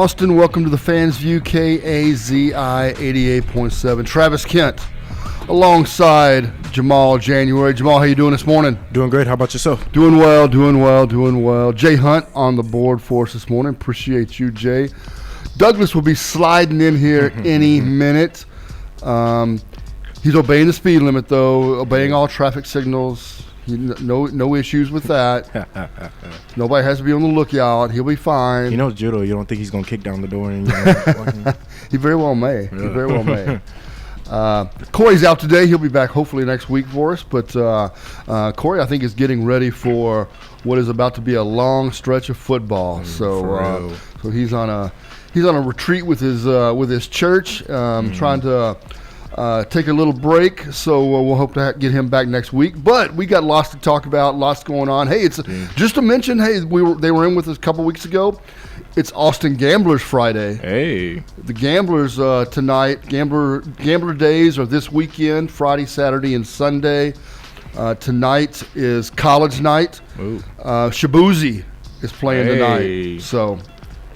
Austin, welcome to the Fans View KAZI 88.7. Travis Kent alongside Jamal January. Jamal, how you doing this morning? Doing great. How about yourself? Doing well. Jay Hunt on the board for us this morning. Appreciate you, Jay. Douglas will be sliding in here any minute. He's obeying the speed limit, though, obeying all traffic signals. No issues with that. Nobody has to be on the lookout. He'll be fine. He knows judo. You don't think he's going to kick down the door? And He very well may. Corey's out today. He'll be back hopefully next week for us. But Corey, I think, is getting ready for what is about to be a long stretch of football. So he's on a retreat with his church, trying to take a little break. So we'll hope to get him back next week. But we got lots to talk about, lots going on. Hey, it's just to mention. Hey, they were in with us a couple weeks ago. It's Austin Gamblers Friday. Hey. The Gamblers tonight. Gambler days are this weekend, Friday, Saturday, and Sunday. Tonight is college night. Shabuzi is playing tonight. So,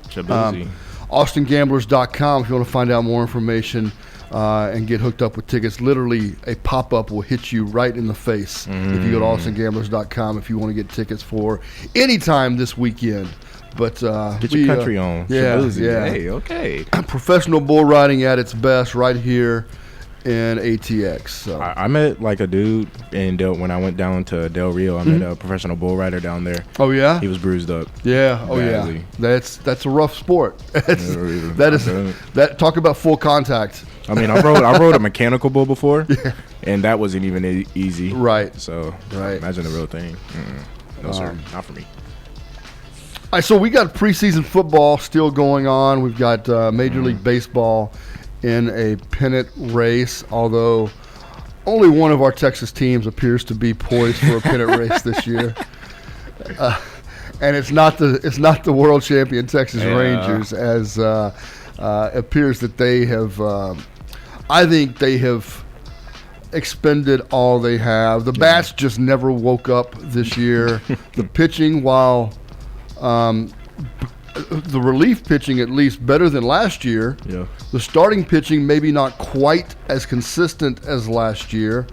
Shabuzi. AustinGamblers.com if you want to find out more information and get hooked up with tickets. Literally, a pop-up will hit you right in the face if you go to AustinGamblers.com if you want to get tickets for any time this weekend. But get your country on. Shabuzi. Yeah. Hey, okay. Professional bull riding at its best right here in ATX. So. I met like a dude when I went down to Del Rio. I met a professional bull rider down there. Oh yeah, he was bruised up. Yeah. Oh badly. Yeah. That's a rough sport. That talk about full contact. I mean, I rode a mechanical bull before, and that wasn't even easy. Right. So imagine the real thing. No sir, not for me. All right, so we got preseason football still going on. We've got Major League Baseball in a pennant race, although only one of our Texas teams appears to be poised for a pennant race this year, and it's not the world champion Texas Rangers, as appears that they have. I think they have expended all they have. The bats just never woke up this year. The pitching, while the relief pitching at least better than last year. Yeah. The starting pitching maybe not quite as consistent as last year,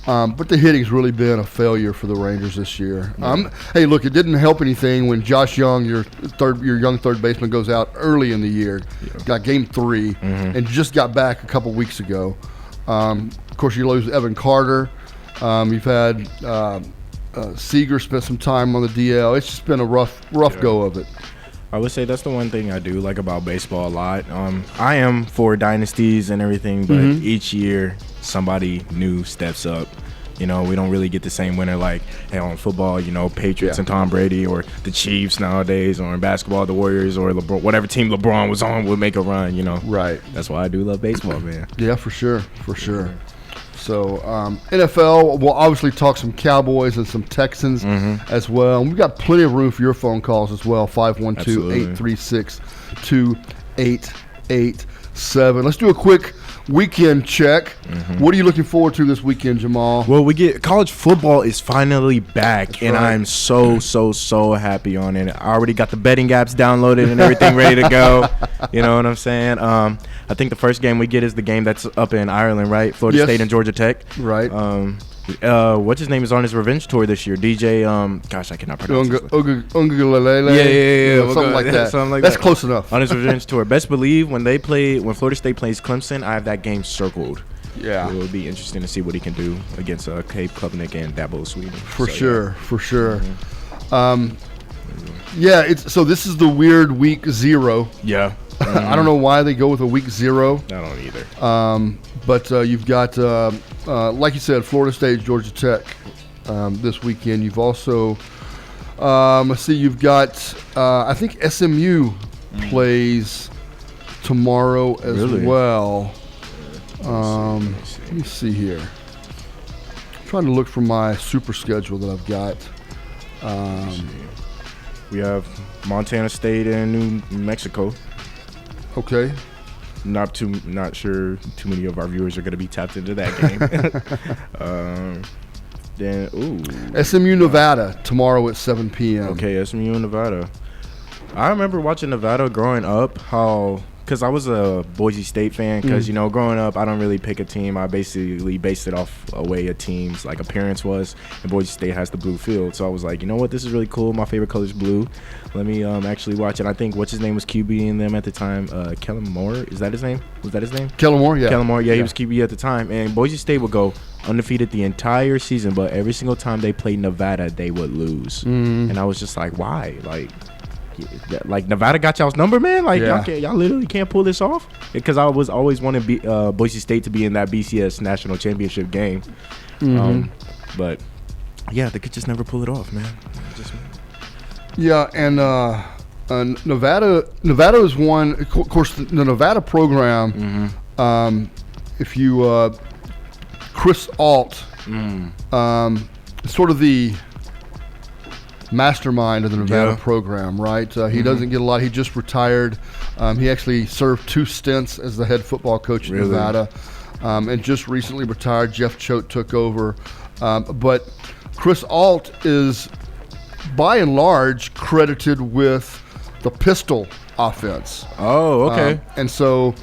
but the hitting's really been a failure for the Rangers this year. Hey, look, it didn't help anything when Josh Young, your young third baseman, goes out early in the year. Got game 3 and just got back a couple weeks ago. Of course, you lose Evan Carter. You've had Seager spent some time on the DL. It's just been a rough go of it. I would say that's the one thing I do like about baseball a lot. I am for dynasties and everything, but each year somebody new steps up. You know, we don't really get the same winner like on football, Patriots and Tom Brady, or the Chiefs nowadays, or in basketball, the Warriors, or LeBron, whatever team LeBron was on would make a run, Right. That's why I do love baseball, man. Yeah, for sure. So NFL, we'll obviously talk some Cowboys and some Texans as well. And we've got plenty of room for your phone calls as well, 512-836-2887. Let's do a quick weekend check. What are you looking forward to this weekend, Jamal? Well, college football is finally back, and I'm so happy on it. I already got the betting apps downloaded and everything ready to go. You know what I'm saying? I think the first game we get is the game that's up in Ireland, right? Florida State and Georgia Tech. Right. What's his name is on his revenge tour this year? DJ, I cannot pronounce it. Ungalele. Yeah. Something like that. That's close enough. On his revenge tour. Best believe when Florida State plays Clemson, I have that game circled. Yeah. It will be interesting to see what he can do against Cape Klubnik and Dabo Sweden. For sure. So this is the weird week 0. Yeah. I don't know why they go with a week 0. I don't either. But you've got, like you said, Florida State, Georgia Tech this weekend. You've also, you've got, I think SMU plays tomorrow as well. Let me see here. I'm trying to look for my super schedule that I've got. We have Montana State and New Mexico. Okay. Not sure too many of our viewers are going to be tapped into that game. SMU Nevada tomorrow at 7 p.m. Okay, SMU Nevada. I remember watching Nevada growing up, because I was a Boise State fan, because, growing up, I don't really pick a team. I basically based it off a way a team's, like, appearance was, and Boise State has the blue field. So I was like, you know what, this is really cool. My favorite color is blue. Let me actually watch it. I think, what's his name was QB in them at the time? Kellen Moore? Is that his name? Was that his name? Kellen Moore, yeah. Kellen Moore, yeah, he was QB at the time. And Boise State would go undefeated the entire season, but every single time they played Nevada, they would lose. And I was just like, why? Like Nevada got y'all's number, man. Like y'all literally can't pull this off. Because I was always wanting Boise State to be in that BCS national championship game, but yeah, they could just never pull it off, man. Yeah, and Nevada is one. Of course, the Nevada program. If you Chris Ault, sort of the mastermind of the Nevada program, right? He doesn't get a lot. He just retired. He actually served 2 stints as the head football coach in Nevada, and just recently retired. Jeff Choate took over. But Chris Ault is, by and large, credited with the pistol offense. Oh, okay. And so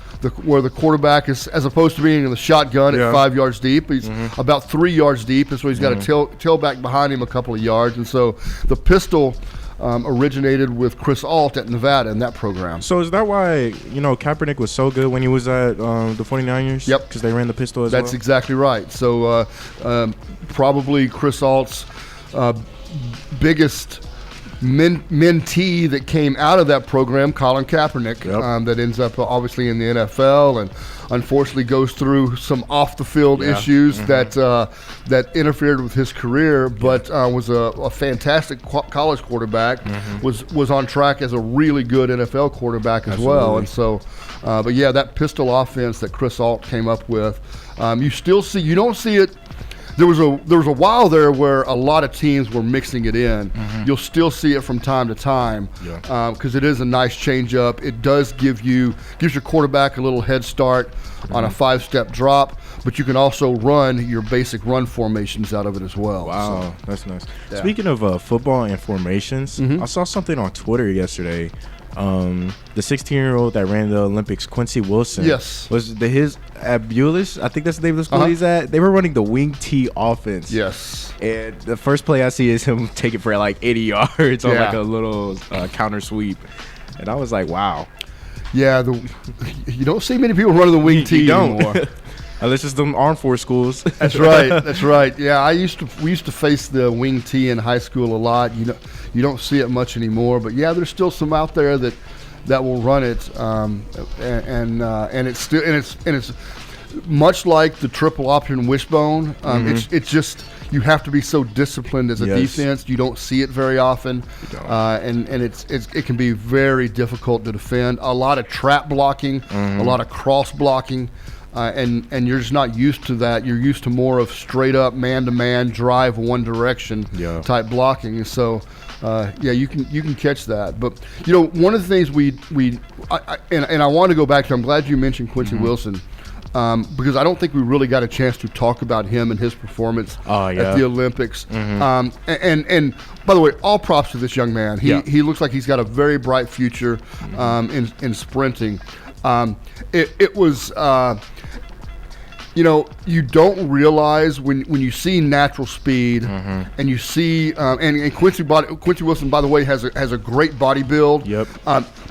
where the quarterback is, as opposed to being in the shotgun at 5 yards deep, he's about 3 yards deep, and so he's got a tailback behind him a couple of yards. And so the pistol originated with Chris Ault at Nevada in that program. So is that why, Kaepernick was so good when he was at the 49ers? Yep. Because they ran the pistol as well? That's exactly right. So probably Chris Ault's biggest mentee that came out of that program, Colin Kaepernick, that ends up obviously in the NFL and unfortunately goes through some off-the-field issues that interfered with his career, but was a fantastic college quarterback, was on track as a really good NFL quarterback as well. And so, but yeah, that pistol offense that Chris Ault came up with, you don't see it. There was a while there where a lot of teams were mixing it in. You'll still see it from time to time because it is a nice change-up. It does gives your quarterback a little head start on a 5-step drop, but you can also run your basic run formations out of it as well. Wow, that's nice. Yeah. Speaking of football and formations, I saw something on Twitter yesterday. The 16-year-old that ran the Olympics, Quincy Wilson, was his at Bulis. I think that's the name of the school he's at. They were running the wing T offense. Yes. And the first play I see is him take it for like 80 yards on like a little counter sweep. And I was like, wow. Yeah, you don't see many people running the wing T anymore. Unless it's them Armed Force schools. That's right. That's right. Yeah, we used to face the wing T in high school a lot. You don't see it much anymore, but yeah, there's still some out there that will run it, and it's much like the triple option wishbone. It's just you have to be so disciplined as a defense. You don't see it very often, and it can be very difficult to defend. A lot of trap blocking, a lot of cross blocking. And you're just not used to that. You're used to more of straight up man-to-man drive one direction type blocking. And so, you can catch that. But one of the things I want to go back to. I'm glad you mentioned Quincy Wilson. Because I don't think we really got a chance to talk about him and his performance at the Olympics. And by the way, all props to this young man. He looks like he's got a very bright future in sprinting. It was, you don't realize when you see natural speed and you see, and Quincy Wilson, by the way, has a great body build.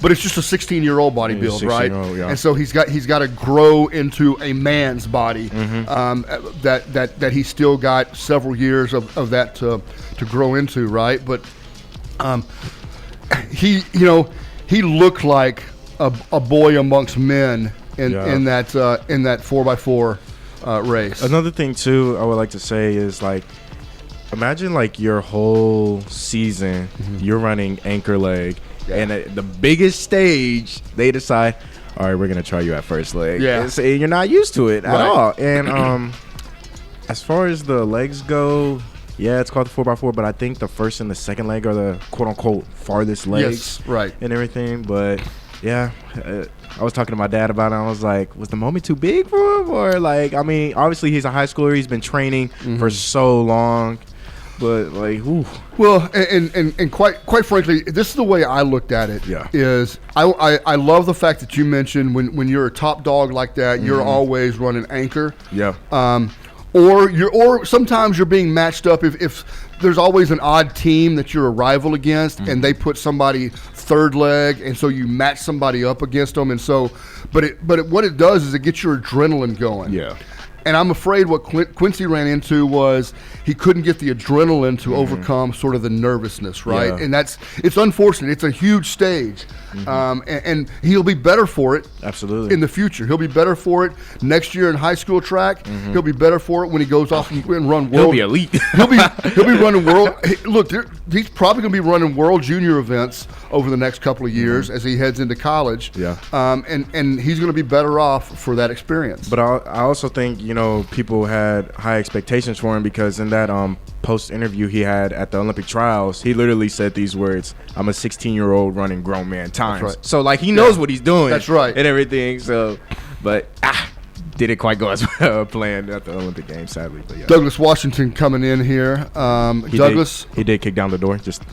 But it's just a 16-year-old body build, right? And so he's got to grow into a man's body. That he's still got several years of that to grow into, right? But he looked like a boy amongst men in that 4x4 race. Another thing too I would like to say is, like, imagine like your whole season you're running anchor leg, and at the biggest stage they decide, all right, we're gonna try you at first leg. And you're not used to it at all. And as far as the legs go, it's called the 4x4, but I think the first and the second leg are the quote-unquote farthest legs, and everything. But I was talking to my dad about it. I was like, was the moment too big for him? Or, like, I mean, obviously he's a high schooler. He's been training for so long. but like, ooh. Well, and quite frankly, this is the way I looked at it. Yeah. Is I love the fact that you mentioned when you're a top dog like that, you're always running anchor. Yeah. Or sometimes you're being matched up if there's always an odd team that you're a rival against, and they put somebody third leg, and so you match somebody up against them, and so, what it does is it gets your adrenaline going. Yeah. And I'm afraid what Quincy ran into was he couldn't get the adrenaline to overcome sort of the nervousness, right? Yeah. And it's unfortunate. It's a huge stage, and he'll be better for it. Absolutely. In the future, he'll be better for it next year in high school track. He'll be better for it when he goes off and run world. He'll be elite. he'll be running world. Look, he's probably going to be running world junior events over the next couple of years as he heads into college. Yeah. And he's going to be better off for that experience. But I also think, people had high expectations for him because in that post interview he had at the Olympic trials, he literally said these words: "I'm a 16-year-old running grown man times." Right. So like he knows what he's doing. That's right. And everything. So, but didn't quite go as planned at the Olympic Games, sadly. But yeah. Douglas Washington coming in here. He did kick down the door. Just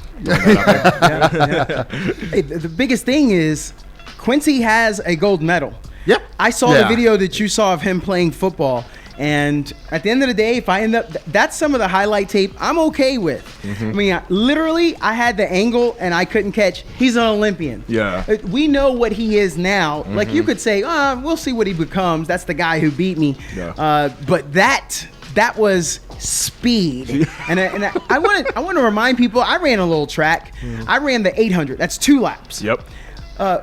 Hey, the biggest thing is Quincy has a gold medal. Yep. I saw the video that you saw of him playing football, and at the end of the day, if I end up, that's some of the highlight tape I'm okay with. I mean, I had the angle and I couldn't catch. He's an Olympian. Yeah. We know what he is now. Like you could say, we'll see what he becomes. That's the guy who beat me. Yeah. But that was speed. and I want to remind people, I ran a little track. I ran the 800. That's 2 laps. Yep.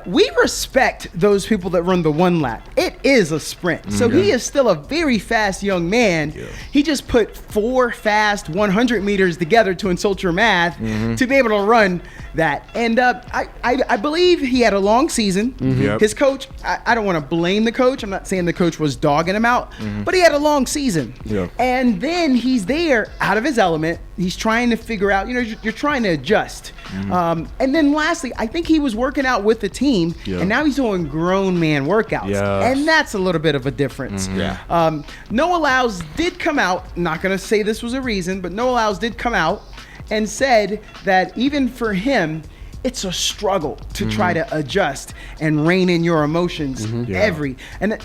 We respect those people that run the 1 lap. It is a sprint. So he is still a very fast young man. Yeah. He just put 4 fast 100 meters together to insult your math to be able to run that. And I believe he had a long season. Yep. His coach, I don't want to blame the coach. I'm not saying the coach was dogging him out, but he had a long season. Yeah. And then he's there out of his element. He's trying to figure out, you're trying to adjust. And then lastly, I think he was working out with the team, and now he's doing grown man workouts. Yes. And that's a little bit of a difference. Noah Lyles did come out, not going to say this was a reason, but Noah Lyles did come out and said that even for him, it's a struggle to try to adjust and rein in your emotions and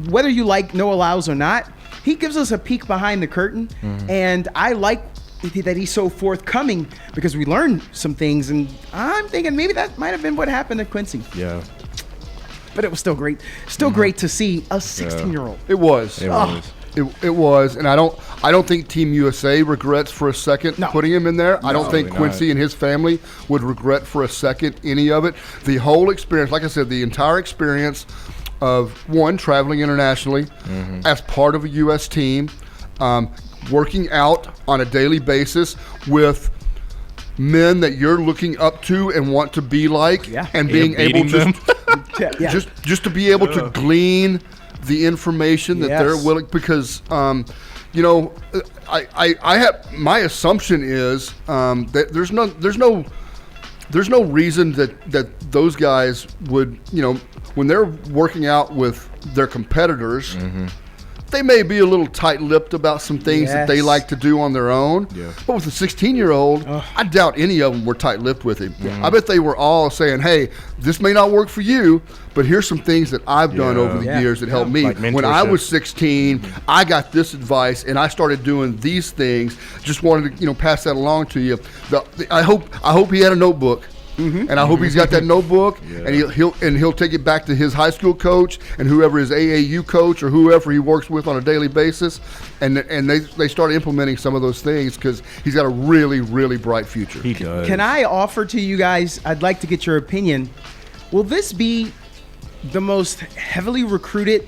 whether you like Noah Lyles or not, he gives us a peek behind the curtain, and I like that he's so forthcoming because we learned some things, and I'm thinking maybe that might have been what happened to Quincy. Yeah. But it was still great. Still great to see a 16-year-old. It was. It was, and I don't think Team USA regrets for a second putting him in there. I don't think Quincy and his family would regret for a second any of it. The whole experience, like I said, the entire experience of traveling internationally as part of a U.S. team, working out on a daily basis with men that you're looking up to and want to be like, and being able to just to be able to glean the information that they're willing, because I have, my assumption is that there's no reason that those guys would, when they're working out with their competitors, they may be a little tight-lipped about some things that they like to do on their own. Yeah. But with a 16-year-old, I doubt any of them were tight-lipped with him. I bet they were all saying, hey, this may not work for you, but here's some things that I've done over the years that helped me. Like when I was 16, I got this advice, and I started doing these things. Just wanted to, pass that along to you. I hope he had a notebook. And I hope he's got that notebook, and he'll take it back to his high school coach and whoever his AAU coach or whoever he works with on a daily basis, and they start implementing some of those things, because he's got a really, really bright future. He does. Can I offer to you guys? I'd like to get your opinion. Will this be the most heavily recruited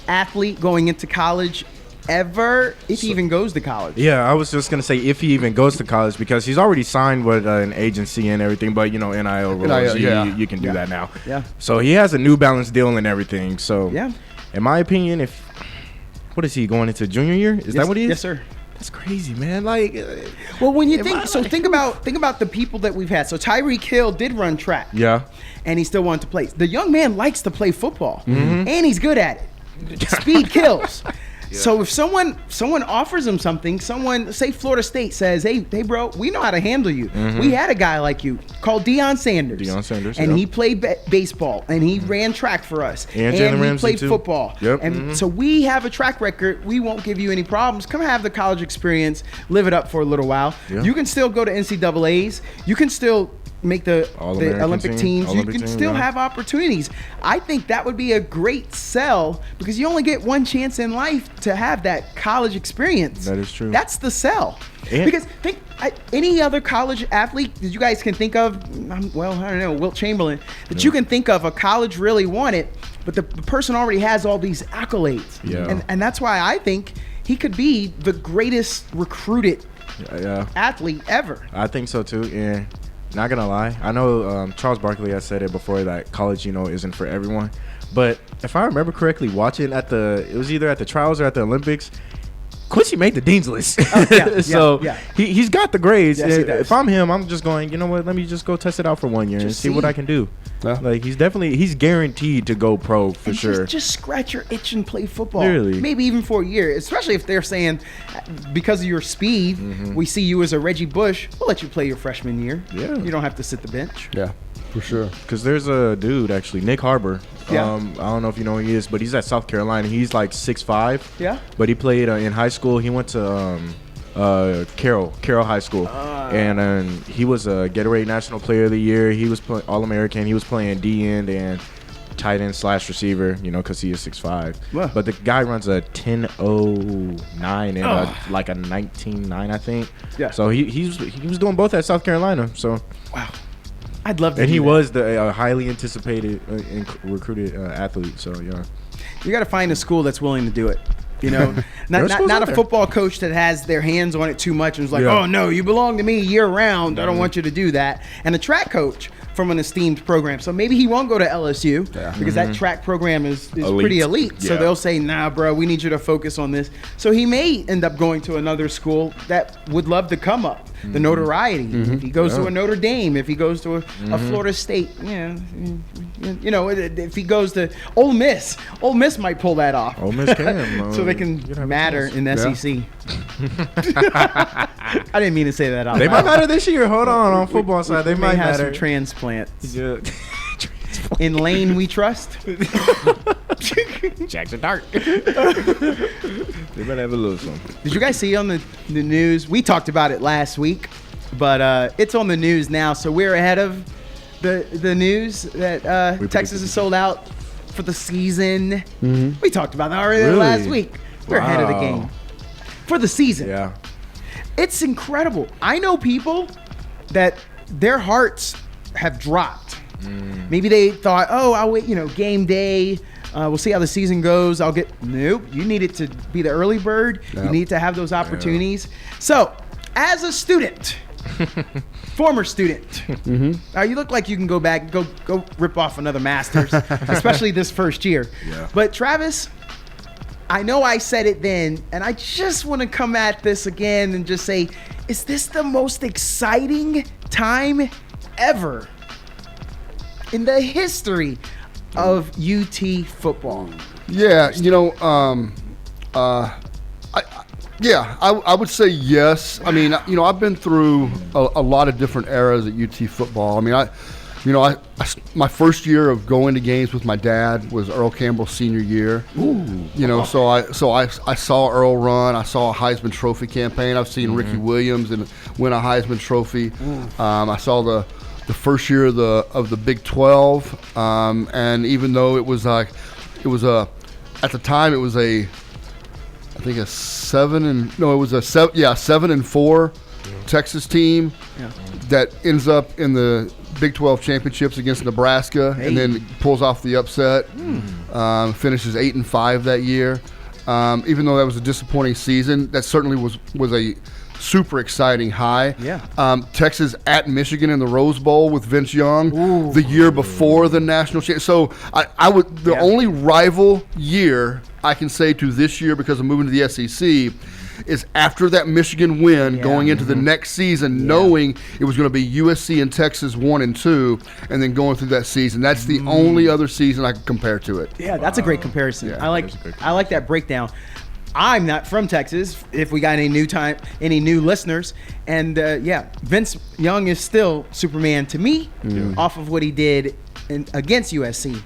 athlete going into college ever, if he even goes to college? Yeah, I was just gonna say if he even goes to college, because he's already signed with an agency and everything, but NIL rules, you can do that now. Yeah. So he has a New Balance deal and everything. So in my opinion, what is he going into junior year? Is that what he is? Yes, sir. That's crazy, man. Like, well, when you think about the people that we've had. So Tyreek Hill did run track. Yeah. And he still wanted to play. The young man likes to play football, and he's good at it. Speed kills. So if someone offers him something, someone, say Florida State says, hey bro, we know how to handle you. We had a guy like you called Deion Sanders. And he played baseball, and he ran track for us. And he played football. Yep. And so we have a track record. We won't give you any problems. Come have the college experience. Live it up for a little while. Yeah. You can still go to NCAAs. You can still make the Olympic teams. You can still have opportunities. I think that would be a great sell because you only get one chance in life to have that college experience. That is true. That's the sell. And because any other college athlete that you guys can think of, I don't know, Wilt Chamberlain, that you can think of a college really wanted, but the person already has all these accolades. Yeah. And that's why I think he could be the greatest recruited athlete ever. I think so too. And not gonna lie, I know Charles Barkley has said it before that college, isn't for everyone. But if I remember correctly, watching it was either at the trials or at the Olympics, Quincy made the dean's list. He's got the grades. Yes, if I'm him, I'm just going, you know what, let me just go test it out for 1 year and see what I can do. Yeah. Like he's guaranteed to go pro for sure. Just scratch your itch and play football. Literally. Maybe even for a year, especially if they're saying because of your speed, we see you as a Reggie Bush, we'll let you play your freshman year. Yeah. You don't have to sit the bench. Yeah, for sure. Because there's a dude, actually, Nick Harbor. Yeah. I don't know if you know who he is, but he's at South Carolina. He's like 6'5". Yeah. But he played in high school. He went to Carroll High School. And he was a Gatorade National Player of the Year. He was All-American. He was playing D-end and tight end / receiver, because he is 6'5". Wow. But the guy runs a 10.09 and like a 19.9, I think. Yeah. So he was doing both at South Carolina. So wow. I'd love to. And do he that. was the highly anticipated recruited athlete. So yeah, you got to find a school that's willing to do it. Not a football coach that has their hands on it too much and is like, oh no, you belong to me year round. I don't want you to do that. And a track coach from an esteemed program. So maybe he won't go to LSU because that track program is pretty elite. So they'll say, nah, bro, we need you to focus on this. So he may end up going to another school that would love to come up. The notoriety. If he goes to a Notre Dame, if he goes to a Florida State, if he goes to Ole Miss might pull that off. Ole Miss can. So they can matter in SEC. I didn't mean to say that out They loud. might matter this year. Hold on football side. They might have matter. some transplants. Yeah. In Lane we trust. Jackson Dart. They better have a little something. Did you guys see on the news? We talked about it last week, but it's on the news now. So we're ahead of the news that Texas is sold out for the season. We talked about that already last week. We're ahead of the game for the season. Yeah. It's incredible. I know people that their hearts have dropped. Maybe they thought, I'll wait, game day. We'll see how the season goes. Nope. You need it to be the early bird. Yep. You need to have those opportunities. Yeah. So, as a student, former student, you look like you can go back, go rip off another master's, especially this first year. Yeah. But Travis, I know I said it then, and I just want to come at this again and just say, is this the most exciting time ever in the history of UT football? Yeah, I would say yes. I mean, I've been through a lot of different eras at UT football. I mean, my first year of going to games with my dad was Earl Campbell's senior year. Ooh. So I saw Earl run. I saw a Heisman Trophy campaign. I've seen Ricky Williams win a Heisman Trophy. I saw the first year of the Big 12, and even though it was at the time it was a 7-4 Texas team that ends up in the Big 12 championships against Nebraska and then pulls off the upset, finishes 8-5 that year. Even though that was a disappointing season, that certainly was a super exciting high. Yeah. Texas at Michigan in the Rose Bowl with Vince Young the year before the national championship. So the only rival year I can say to this year because of moving to the SEC is after that Michigan win going into the next season, knowing it was going to be USC and Texas 1 and 2, and then going through that season. That's the only other season I can compare to it. Yeah, that's a great comparison. Yeah, I like that breakdown. I'm not from Texas. If we got any new listeners, and Vince Young is still Superman to me, off of what he did against USC.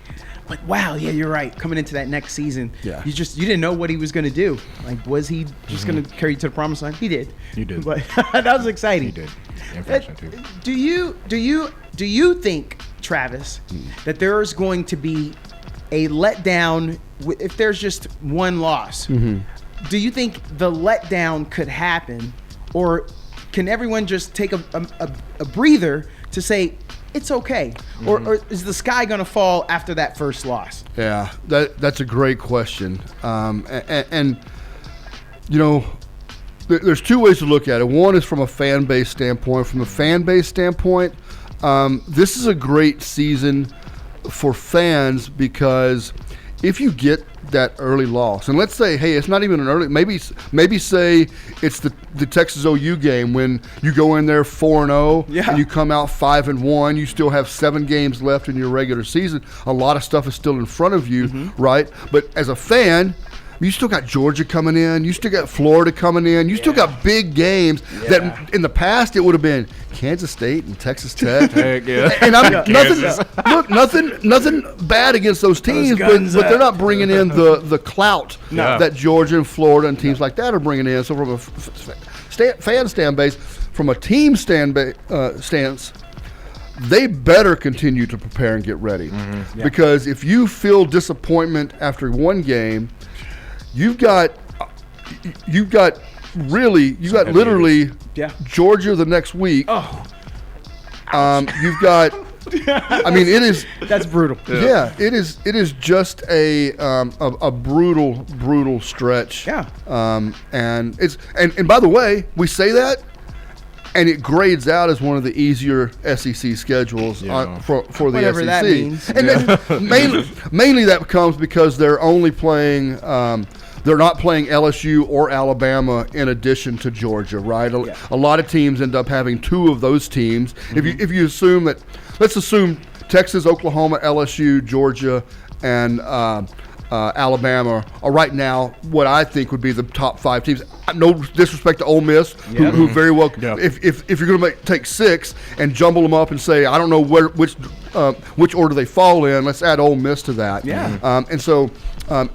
But wow, yeah, you're right. Coming into that next season, you didn't know what he was going to do. Like, was he just going to carry you to the promised land? He did. You did. But that was exciting. He did. In fashion too. Do you think, Travis, that there is going to be a letdown if there's just one loss? Do you think the letdown could happen, or can everyone just take a breather to say it's okay, or is the sky going to fall after that first loss? Yeah, that's a great question, and you know, there's two ways to look at it. One is from a fan base standpoint. From a fan base standpoint, this is a great season for fans because if you get that early loss, and let's say, hey, it's not even an early, maybe say it's the Texas OU game when you go in there 4-0 and you come out 5-1, you still have 7 games left in your regular season. A lot of stuff is still in front of you, right? But as a fan, you still got Georgia coming in. You still got Florida coming in. You still got big games that in the past it would have been Kansas State and Texas Tech. And nothing bad against those teams, but they're not bringing in the clout that Georgia and Florida and teams like that are bringing in. So from a fan stand base, from a team stance, they better continue to prepare and get ready. Because if you feel disappointment after one game, you've got literally Georgia the next week. You've got. I mean, it is. That's brutal. Yeah, it is. It is just a brutal stretch. Yeah. And it's and by the way, we say that, and it grades out as one of the easier SEC schedules for the Whatever SEC. that means. And then mainly that comes because they're only playing. They're not playing LSU or Alabama in addition to Georgia, right? A lot of teams end up having 2 of those teams. If you assume that, let's assume Texas, Oklahoma, LSU, Georgia, and Alabama are right now what I think would be the top 5 teams. No disrespect to Ole Miss, who very well. If you're going to take 6 and jumble them up and say I don't know which order they fall in, let's add Ole Miss to that. And so.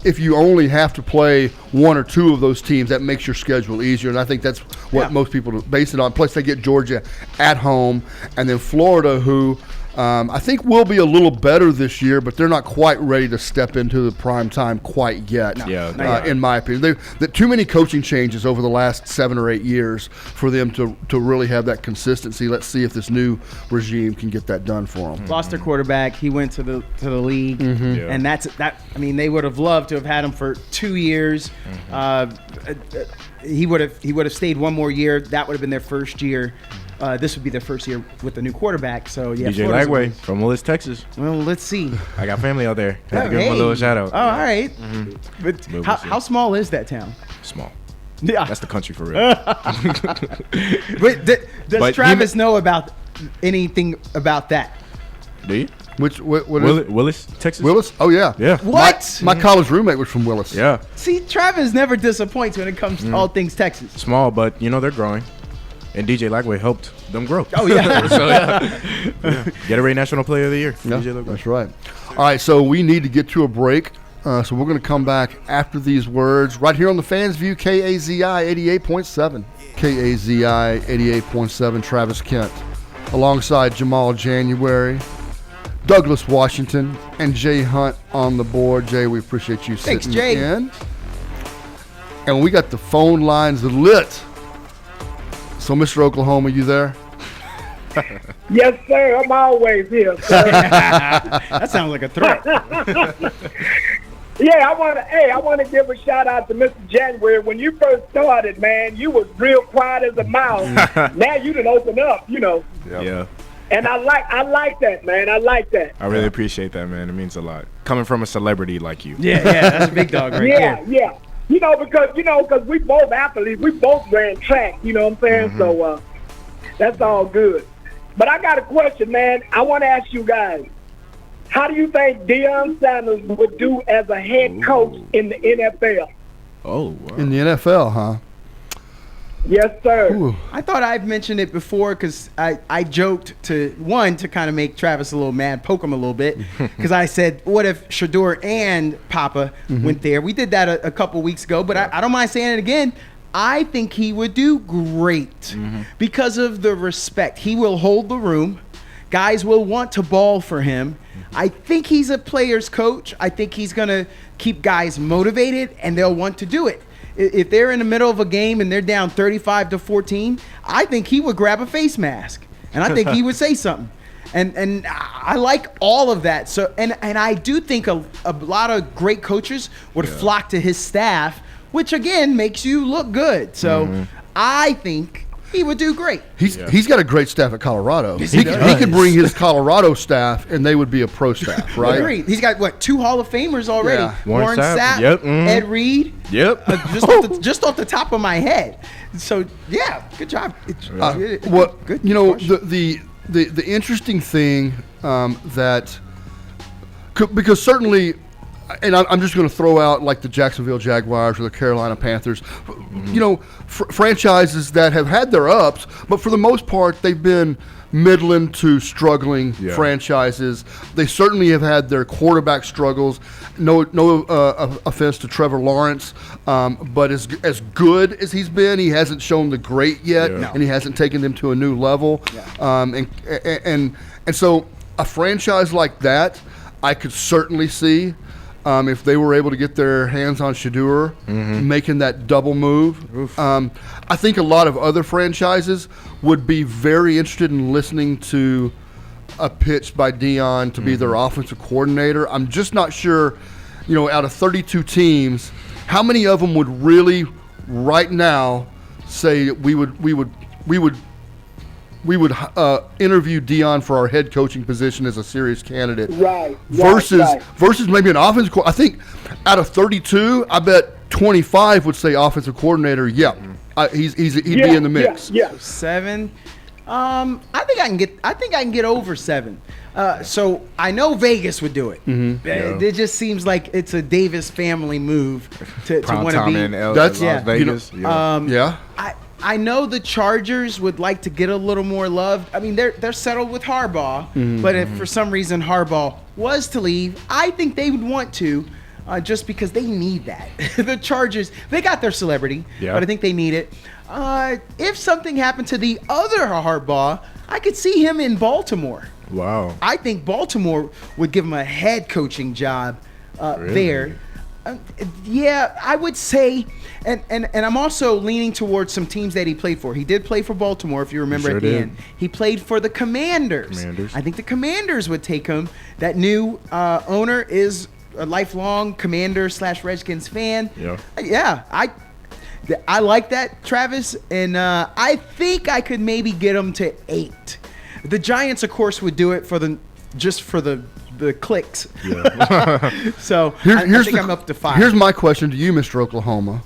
If you only have to play 1 or 2 of those teams, that makes your schedule easier, and I think that's what most people base it on. Plus, they get Georgia at home, and then Florida, who I think will be a little better this year, but they're not quite ready to step into the prime time quite yet, in my opinion. Too many coaching changes over the last 7 or 8 years for them to really have that consistency. Let's see if this new regime can get that done for them. Lost their quarterback. He went to the league, and that's that. I mean, they would have loved to have had him for 2 years. He would have stayed 1 more year. That would have been their first year. This would be their first year with the new quarterback. So DJ Lagway from Willis, Texas. Well, let's see. I got family out there. Had to give him a little shout out. Oh, all right. But how small is that town? Small. Yeah, that's the country for real. But does Travis know about anything about that? Do you? What Willis, Texas? Willis? Oh, yeah. Yeah. What? My college roommate was from Willis. Yeah. See, Travis never disappoints when it comes to all things Texas. Small, but, they're growing. And DJ Lagway helped them grow. Oh, yeah. So, Gatorade National Player of the Year. Yeah, that's right. All right, so we need to get to a break. So we're going to come back after these words right here on the Fans View, KAZI 88.7. KAZI 88.7, Travis Kent. Alongside Jamal January, Douglas Washington, and Jay Hunt on the board. Jay, we appreciate you sitting in. And we got the phone lines lit. So, Mr. Oklahoma, you there? Yes, sir. I'm always here, sir. That sounds like a threat. Yeah, I want to give a shout out to Mr. January. When you first started, man, you was real quiet as a mouse. Now you done open up, Yeah. And I like that, man. I like that. I really appreciate that, man. It means a lot. Coming from a celebrity like you. Yeah, that's a big dog right there. Yeah. Because we both athletes. We both ran track, you know what I'm saying? Mm-hmm. So that's all good. But I got a question, man. I want to ask you guys, how do you think Deion Sanders would do as a head coach in the NFL? Oh, wow. in the NFL, huh? Yes, sir. Ooh. I thought I've mentioned it before because I joked to kind of make Travis a little mad, poke him a little bit, because I said, what if Shedeur and Papa went there? We did that a couple weeks ago, but I don't mind saying it again. I think he would do great because of the respect. He will hold the room. Guys will want to ball for him. I think he's a player's coach. I think he's going to keep guys motivated, and they'll want to do it. If they're in the middle of a game and they're down 35-14, I think he would grab a face mask, and I think he would say something. And I like all of that. So and I do think a lot of great coaches would flock to his staff, which again makes you look good. So I think he would do great. He's got a great staff at Colorado. Yes, he does. can bring his Colorado staff, and they would be a pro staff, right? Agreed. He's got 2 Hall of Famers already. Yeah. Warren Sapp. Sapp, Yep. Ed Reed. Yep. Just off the top of my head. So yeah, good job. What good. you know, Question. the interesting thing that because certainly, and I'm just going to throw out like the Jacksonville Jaguars or the Carolina Panthers, you know, franchises that have had their ups, but for the most part they've been middling to struggling franchises. They certainly have had their quarterback struggles. No offense to Trevor Lawrence, but as good as he's been, he hasn't shown the great yet, and he hasn't taken them to a new level. And so a franchise like that, I could certainly see. If they were able to get their hands on Shedeur, making that double move. I think a lot of other franchises would be very interested in listening to a pitch by Deion to be their offensive coordinator. I'm just not sure, you know, out of 32 teams, how many of them would really right now say we would interview Deion for our head coaching position as a serious candidate. Right. Versus maybe an offensive I think out of 32, I bet 25 would say offensive coordinator. Yeah, he'd be in the mix. Yeah. 7. I think I can get over 7. So I know Vegas would do it. It just seems like it's a Davis family move to want to be. That's Las Vegas. I know the Chargers would like to get a little more love. I mean, they're settled with Harbaugh, but if for some reason Harbaugh was to leave, I think they would want to, just because they need that. The Chargers, they got their celebrity, but I think they need it. If something happened to the other Harbaugh, I could see him in Baltimore. Wow. I think Baltimore would give him a head coaching job there. Yeah, I would say, and I'm also leaning towards some teams that he played for. He did play for Baltimore, if you remember at the end. He played for the Commanders. I think the Commanders would take him. That new owner is a lifelong Commander/Redskins fan. Yeah, I like that, Travis, and I think I could maybe get him to 8. The Giants, of course, would do it for the clicks. So I think I'm up to 5. Here's my question to you, Mr. Oklahoma,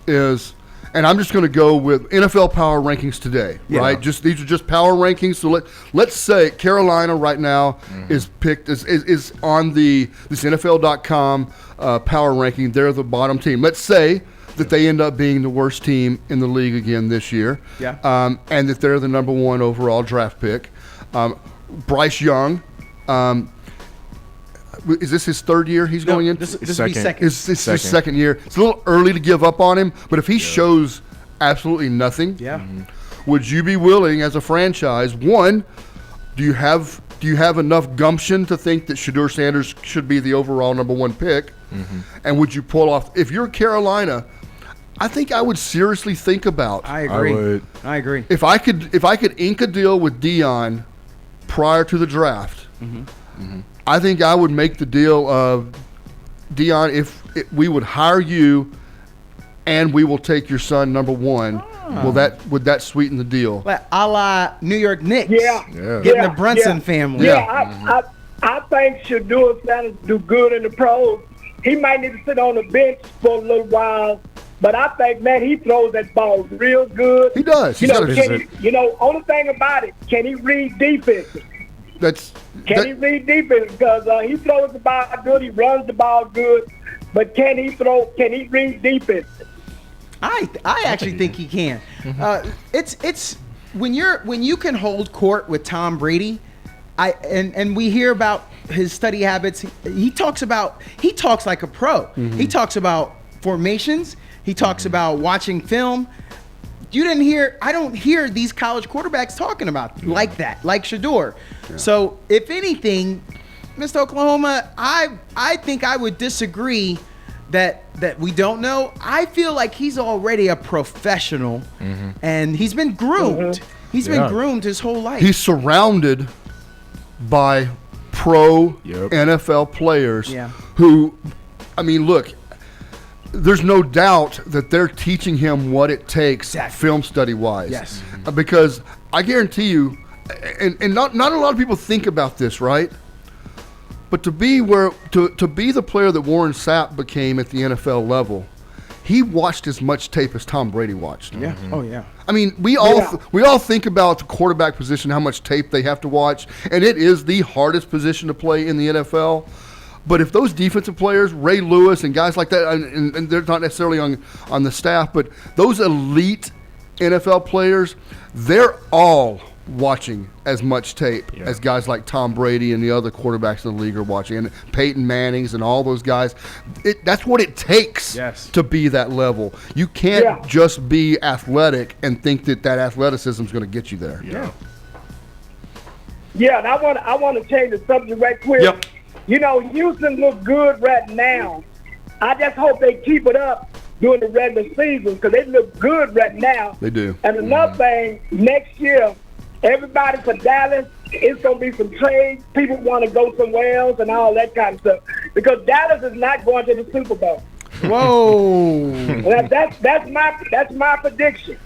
and I'm just going to go with NFL power rankings today, right? These are just power rankings. So let's say Carolina right now is picked is on this NFL.com power ranking. They're the bottom team. Let's say that they end up being the worst team in the league again this year, and that they're the number 1 overall draft pick. Bryce Young. Is this his 3rd year he's going in? This would be second. It's his 2nd year. It's a little early to give up on him, but if he shows absolutely nothing, would you be willing as a franchise, one, do you have enough gumption to think that Shedeur Sanders should be the overall number 1 pick? And would you pull off, if you're Carolina, I think I would seriously think about. I agree. I agree. If I could ink a deal with Deion prior to the draft, I think I would make the deal of Deion, if we would hire you and we will take your son number 1. Would that sweeten the deal? Like a la New York Knicks. Getting the Brunson family. I think Shedeur Sanders do good in the pros. He might need to sit on the bench for a little while, but I think, man, he throws that ball real good. He does. Only thing about it, can he read defense? Can he read defense? Because he throws the ball good, he runs the ball good. but can he throw? Can he read defense? I actually think he can. It's when you can hold court with Tom Brady. And we hear about his study habits. He talks like a pro. He talks about formations. He talks about watching film. I don't hear these college quarterbacks talking about like that, like Shedeur. Yeah. So if anything, Mr. Oklahoma, I think I would disagree that we don't know. I feel like he's already a professional, and he's been groomed. He's been groomed his whole life. He's surrounded by pro NFL players who, I mean, look, there's no doubt that they're teaching him what it takes film study wise. Yes. Because I guarantee you, and not a lot of people think about this, right? But to be the player that Warren Sapp became at the NFL level, he watched as much tape as Tom Brady watched. Yeah. Oh yeah. I mean, we all think about the quarterback position, how much tape they have to watch, and it is the hardest position to play in the NFL. But if those defensive players, Ray Lewis and guys like that, and they're not necessarily on the staff, but those elite NFL players, they're all watching as much tape as guys like Tom Brady and the other quarterbacks in the league are watching, and Peyton Mannings and all those guys. That's what it takes to be that level. You can't just be athletic and think that athleticism is going to get you there. Yeah, and I want to change the subject right quick. Yep. You know, Houston looks good right now. I just hope they keep it up during the regular season because they look good right now. They do. And another thing, next year, everybody for Dallas, it's going to be some trades. People want to go somewhere else and all that kind of stuff because Dallas is not going to the Super Bowl. Whoa. that's my prediction.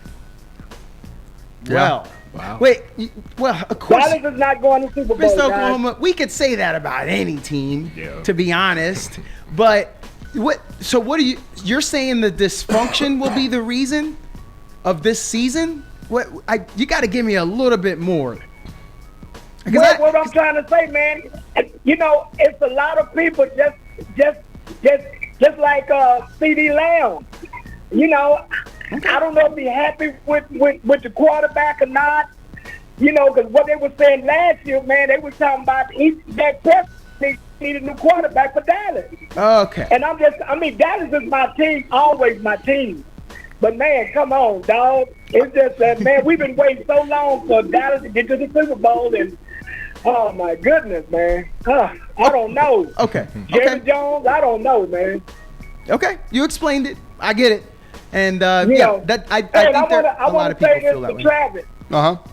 Well. Wow. Wait, well, of course. Dallas is not going to Super Bowl. Mr. Oklahoma, we could say that about any team, to be honest. But what are you're saying the dysfunction will be the reason of this season? You got to give me a little bit more. What I'm trying to say, man, you know, it's a lot of people just like C.D. Lamb. You know, I don't know if he's happy with the quarterback or not. You know, because what they were saying last year, man, they were talking about that Preston needed a new quarterback for Dallas. Okay. And Dallas is my team, always my team. But, man, come on, dog. It's just that, man, we've been waiting so long for Dallas to get to the Super Bowl, and, oh, my goodness, man. I don't know. Okay. Jerry Jones, I don't know, man. Okay. You explained it. I get it. And, I think a lot of people feel that way. Travis.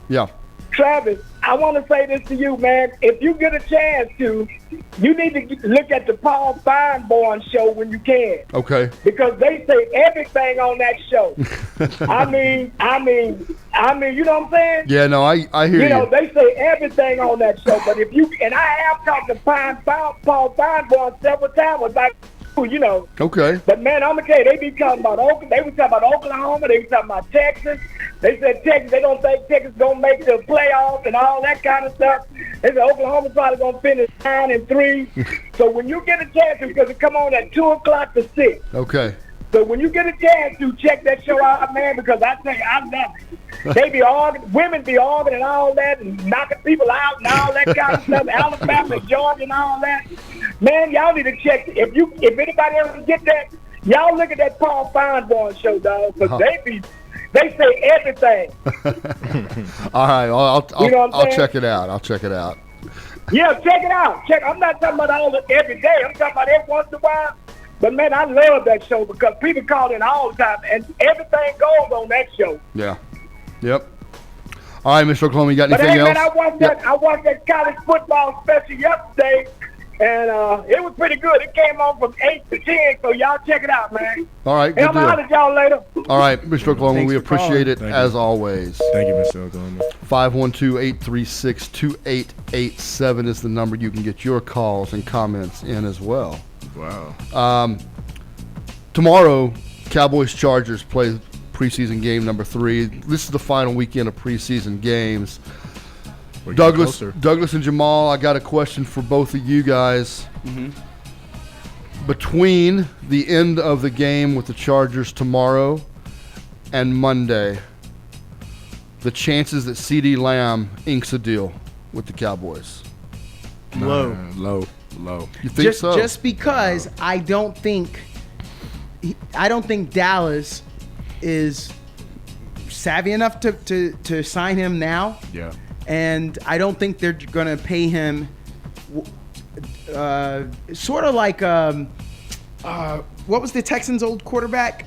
Yeah. Travis, I want to say this to you, man. If you get a chance to, you need to look at the Paul Feinborn show when you can. Okay. Because they say everything on that show. I mean, you know what I'm saying? Yeah, no, I hear you. You know, they say everything on that show. But and I have talked to Paul Feinborn several times about, you know. Okay. But, man, I'm going to tell you, they be talking about Oklahoma. They were talking about Oklahoma. They were talking about Texas. They said Texas, they don't think Texas going to make the playoffs and all that kind of stuff. They said Oklahoma's probably going to finish 9-3. So when you get a chance to, because it come on at 2 o'clock to 6. Okay. So when you get a chance to check that show out, man, because I tell you, I love it. They be arguing, women be arguing and all that and knocking people out and all that kind of stuff. Alabama, Georgia and all that. Man, y'all need to check. If anybody ever get that, y'all look at that Paul Feinborn show, dog, because they say everything. All right, I'll check it out. Yeah, check it out. I'm not talking about every day. I'm talking about every once in a while. But, man, I love that show because people call in all the time, and everything goes on that show. Yeah. Yep. All right, Mr. Oklahoma, you got anything else? Man, I watched that college football special yesterday, and it was pretty good. It came on from 8 to 10, so y'all check it out, man. All right, good deal. I'm out y'all later. All right, Mr. Oklahoma, we appreciate it as always. Thank you, Mr. Oklahoma. 512-836-2887 is the number you can get your calls and comments in as well. Wow. Tomorrow, Cowboys-Chargers play preseason game number 3. This is the final weekend of preseason games. Douglas and Jamal, I got a question for both of you guys. between the end of the game with the Chargers tomorrow and Monday, the chances that CeeDee Lamb inks a deal with the Cowboys? Low. You think so? Just because I don't think Dallas is savvy enough to sign him now. Yeah. And I don't think they're going to pay him sort of like what was the Texans' old quarterback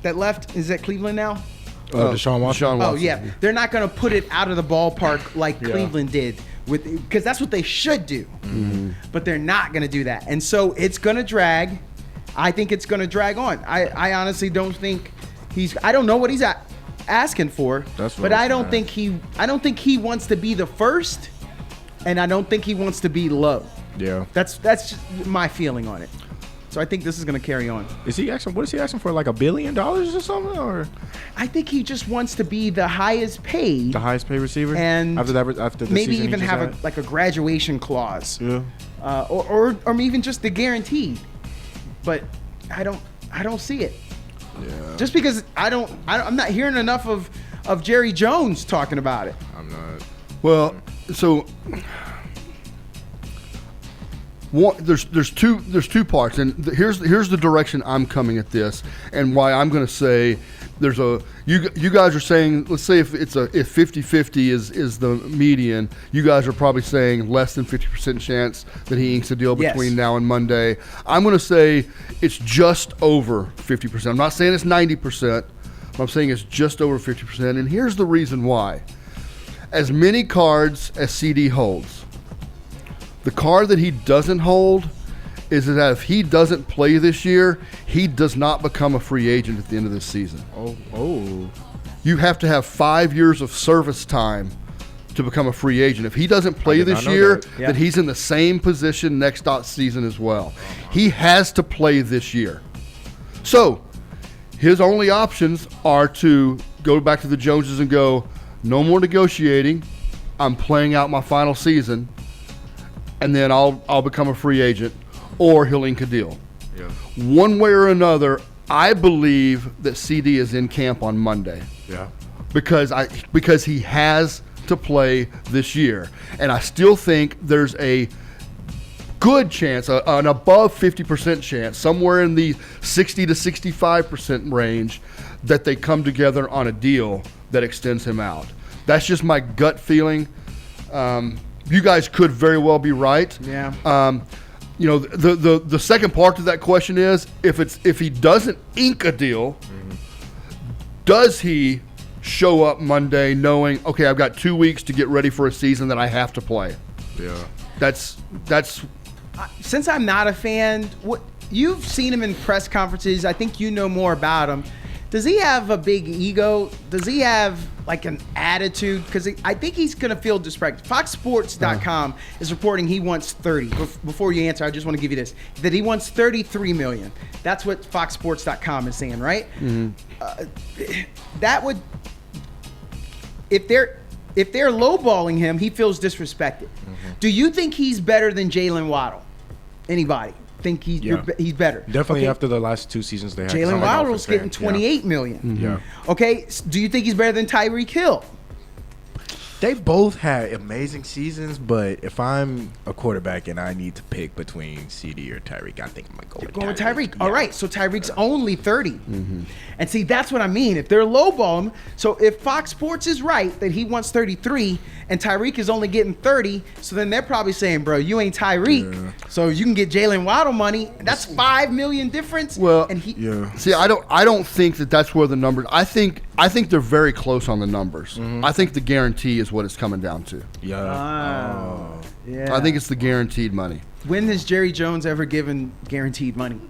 that left? Is that Cleveland now? Deshaun Watson. Oh, yeah. They're not going to put it out of the ballpark like Cleveland did, because that's what they should do. Mm-hmm. But they're not going to do that. And so it's going to drag. I think it's going to drag on. I honestly don't think I don't know what he's asking for, but I don't think he wants to be the first, and I don't think he wants to be low. Yeah. That's just my feeling on it. So I think this is going to carry on. What is he asking for, like $1 billion or something? Or I think he just wants to be the highest paid. The highest paid receiver? And after the maybe season even have a graduation clause. Yeah. Or even just the guaranteed. But I don't see it. Yeah. Just because I'm not hearing enough of Jerry Jones talking about it. I'm not. Well, so there's two parts, and here's the direction I'm coming at this, and why I'm going to say you guys are saying, let's say if 50-50 is the median, you guys are probably saying less than 50% chance that he inks a deal between now and Monday. I'm going to say it's just over 50%. I'm not saying it's 90%, but I'm saying it's just over 50%, and here's the reason why. As many cards as CeeDee holds, the card that he doesn't hold is that if he doesn't play this year, he does not become a free agent at the end of this season. Oh. You have to have 5 years of service time to become a free agent. If he doesn't play this year, then he's in the same position next season as well. He has to play this year. So his only options are to go back to the Joneses and go, no more negotiating. I'm playing out my final season, and then I'll become a free agent, or he'll ink a deal. Yeah. One way or another, I believe that CeeDee is in camp on Monday. Yeah. Because he has to play this year, and I still think there's a good chance, an above 50% chance, somewhere in the 60 to 65% range, that they come together on a deal that extends him out. That's just my gut feeling. You guys could very well be right. Yeah. The second part of that question is if he doesn't ink a deal, does he show up Monday knowing, okay, I've got 2 weeks to get ready for a season that I have to play? Yeah. That's. Since I'm not a fan, what you've seen him in press conferences, I think you know more about him. Does he have a big ego? Does he have like an attitude? Because I think he's going to feel disrespected. FoxSports.com is reporting he wants 30. Before you answer, I just want to give you this: that he wants $33 million. That's what FoxSports.com is saying, right? Mm-hmm. That would, if they're lowballing him, he feels disrespected. Mm-hmm. Do you think he's better than Jalen Waddle? Anybody? Think he's better? Definitely after the last 2 seasons they had. Jalen Waddle's getting $28 million. Mm-hmm. Yeah. Okay, do you think he's better than Tyreek Hill? They've both had amazing seasons, but if I'm a quarterback and I need to pick between CeeDee or Tyreek, I think I'm going with Tyreek. Yeah. All right, so Tyreek's only 30. Mm-hmm. And see, that's what I mean. If they're lowballing, so if Fox Sports is right that he wants 33 and Tyreek is only getting 30, so then they're probably saying, bro, you ain't Tyreek. Yeah. So you can get Jalen Waddle money. That's $5 million difference. Well, see, I don't think that's where the numbers. I think they're very close on the numbers. Mm-hmm. I think the guarantee is what it's coming down to. Yeah. Yeah. I think it's the guaranteed money. When has Jerry Jones ever given guaranteed money?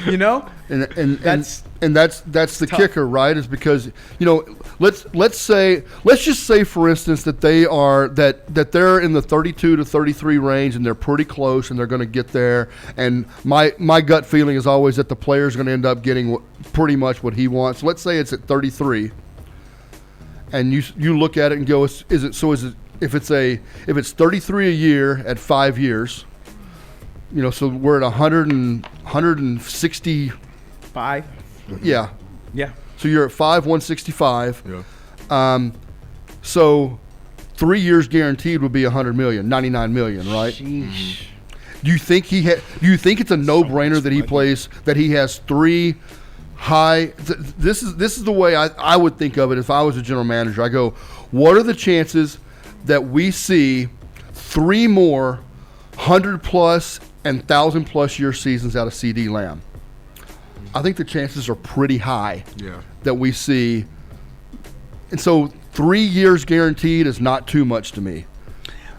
You know? And that's the tough. kicker, right? Is because, let's just say, for instance, that they're in the 32 to 33 range and they're pretty close and they're going to get there. And my gut feeling is always that the player's going to end up getting pretty much what he wants. Let's say it's at 33, and you look at it and go, if it's 33 a year at 5 years, So we're at 165. Yeah. Yeah. So you're at 165. Yeah. So 3 years guaranteed would be 100 million, 99 million, right? Sheesh. Do you think do you think it's a no-brainer that he plays, that he has three high? This is the way I would think of it if I was a general manager. I go, what are the chances that we see 3 more 100+ and 1,000+ year seasons out of CD Lamb? I think the chances are pretty high that we see. And so 3 years guaranteed is not too much to me.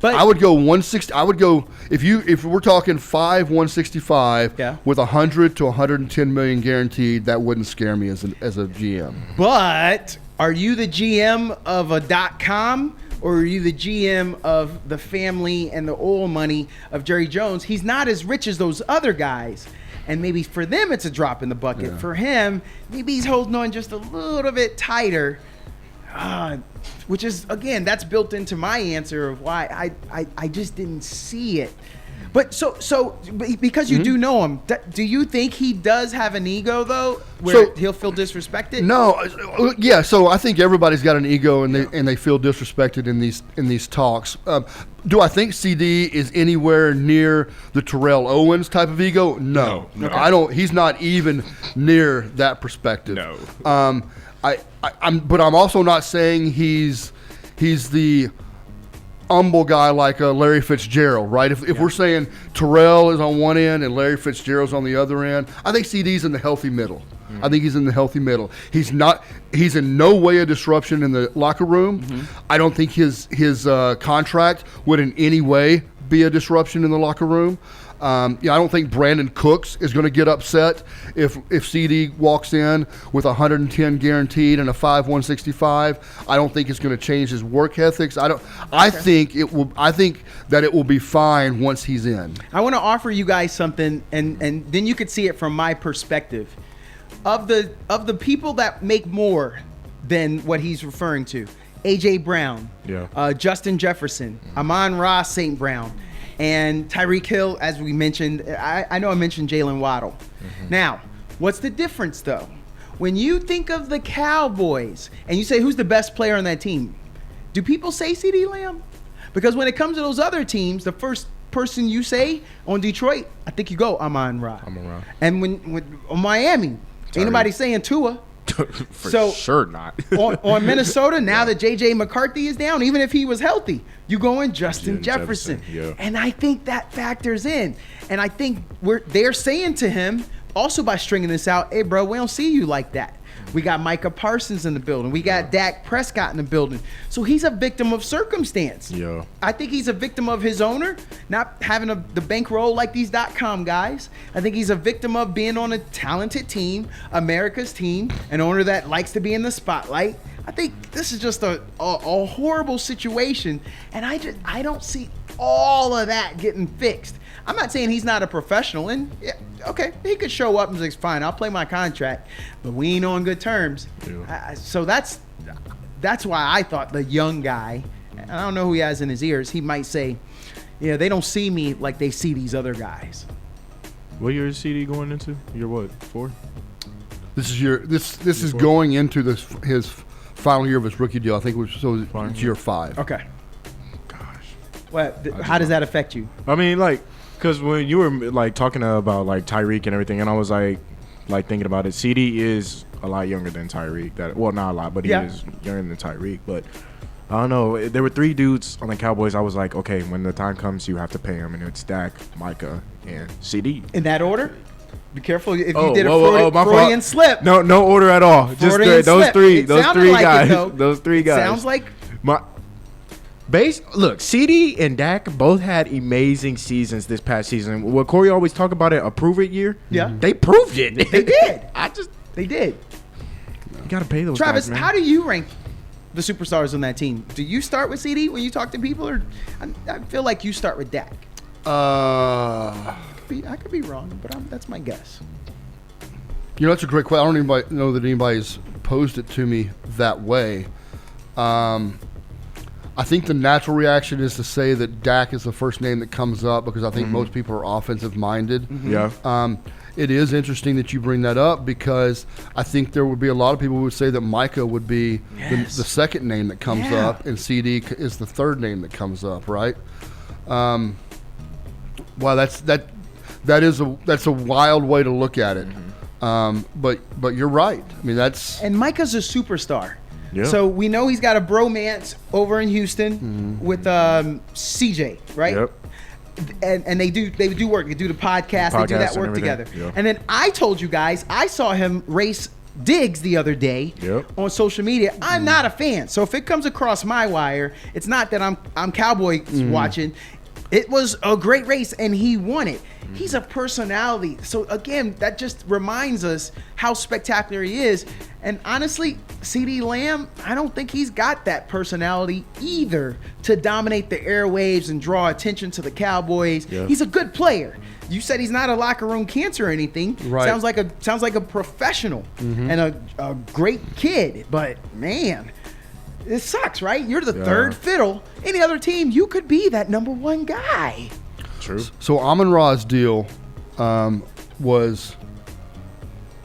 But I would go 160. I would go if we're talking 165 with 100 to 110 million guaranteed. That wouldn't scare me as a GM. But are you the GM of a .com or are you the GM of the family and the oil money of Jerry Jones? He's not as rich as those other guys. And maybe for them it's a drop in the bucket. For him, maybe he's holding on just a little bit tighter. Which is, again, that's built into my answer of why I just didn't see it. But so because you do know him, do you think he does have an ego though, where he'll feel disrespected? No, yeah. So I think everybody's got an ego, and they feel disrespected in these talks. Do I think CD is anywhere near the Terrell Owens type of ego? No. Okay. I don't. He's not even near that perspective. No. But I'm also not saying he's the humble guy like Larry Fitzgerald, right? If we're saying Terrell is on one end and Larry Fitzgerald's on the other end, I think CD's in the healthy middle. I think he's in the healthy middle. He's in no way a disruption in the locker room. I don't think his contract would in any way be a disruption in the locker room. I don't think Brandon Cooks is going to get upset if CD walks in with 110 guaranteed and a 165. I don't think it's going to change his work ethics. I think it will. I think that it will be fine once he's in. I want to offer you guys something, and then you could see it from my perspective. Of the people that make more than what he's referring to, AJ Brown, Justin Jefferson, Amon-Ra St. Brown, and Tyreek Hill, as we mentioned. I know I mentioned Jalen Waddle. Now, what's the difference, though? When you think of the Cowboys and you say who's the best player on that team, do people say CeeDee Lamb? Because when it comes to those other teams, the first person you say on Detroit, I think you go Amon-Ra. And when on Miami, ain't nobody saying Tua. For sure not. on Minnesota, now that J.J. McCarthy is down, even if he was healthy, you go in Justin Jefferson. And I think that factors in. And I think they're saying to him, also by stringing this out, hey, bro, we don't see you like that. We got Micah Parsons in the building. We got Dak Prescott in the building. So he's a victim of circumstance. I think he's a victim of his owner, not having the bankroll like these .com guys. I think he's a victim of being on a talented team, America's team, an owner that likes to be in the spotlight. I think this is just a horrible situation, and I don't see all of that getting fixed. I'm not saying he's not a professional, and okay, he could show up and say, fine, I'll play my contract, but we ain't on good terms. So that's why I thought the young guy, I don't know who he has in his ears, he might say, yeah, they don't see me like they see these other guys. What year is CD going into? Year what? 4? This is going into his final year of his rookie deal. I think it's year 5. Okay. Gosh. How does that affect you? I mean, like, because when you were like talking about like Tyreek and everything, and I was like thinking about it, CD is a lot younger than Tyreek. Well, not a lot, but he is younger than Tyreek. But I don't know. There were 3 dudes on the Cowboys. I was like, okay, when the time comes, you have to pay him, and it's Dak, Micah, and CD. In that order? Be careful if you did a Freudian slip. No order at all. Just those three guys. Those 3 guys. Sounds like Look, CD and Dak both had amazing seasons this past season. What Corey always talk about it, a prove it year. Yeah, they proved it. They did. They did. You gotta pay those Travis, guys, man. How do you rank the superstars on that team? Do you start with CD when you talk to people, or I feel like you start with Dak? I could be wrong, but that's my guess. That's a great question. I don't know that anybody's posed it to me that way. I think the natural reaction is to say that Dak is the first name that comes up because I think most people are offensive minded. Yeah. It is interesting that you bring that up because I think there would be a lot of people who would say that Micah would be the second name that comes up, and CD is the third name that comes up, right? Wow, that's a wild way to look at it. But you're right. I mean, and Micah's a superstar. Yeah. So we know he's got a bromance over in Houston with CJ, right? Yep. And they do work. They do the podcast. They do that work together. Yeah. And then I told you guys, I saw him race Diggs the other day on social media. I'm not a fan. So if it comes across my wire, it's not that I'm Cowboy watching. It was a great race, and he won it. He's a personality. So, again, that just reminds us how spectacular he is. And honestly, CeeDee Lamb, I don't think he's got that personality either to dominate the airwaves and draw attention to the Cowboys. Yeah. He's a good player. You said he's not a locker room cancer or anything. Right. Sounds like a professional and a great kid. But, man, it sucks, right? You're the third fiddle. Any other team, you could be that number one guy. True. So Amon-Ra's deal was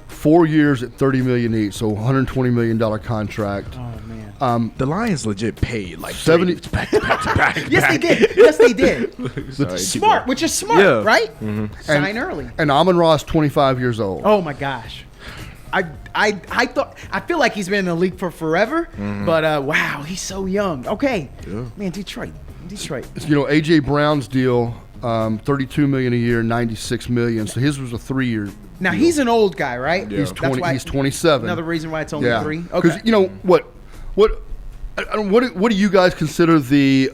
4 years at $30 million each, so $120 million contract. Oh man. The Lions legit paid like 70 back to back. Yes, they did. Yes, they did. Sorry, Smart, which is smart, right? Sign early. And Amon-Ra's 25 years old. Oh my gosh. I feel like he's been in the league for forever, but wow, he's so young. Okay, man, Detroit. You know, AJ Brown's deal, $32 million a year, $96 million. So his was a 3-year. Now deal. he's an old guy, right? He's 20. He's 27. Another reason why it's only 3. Okay. Because you know what do you guys consider the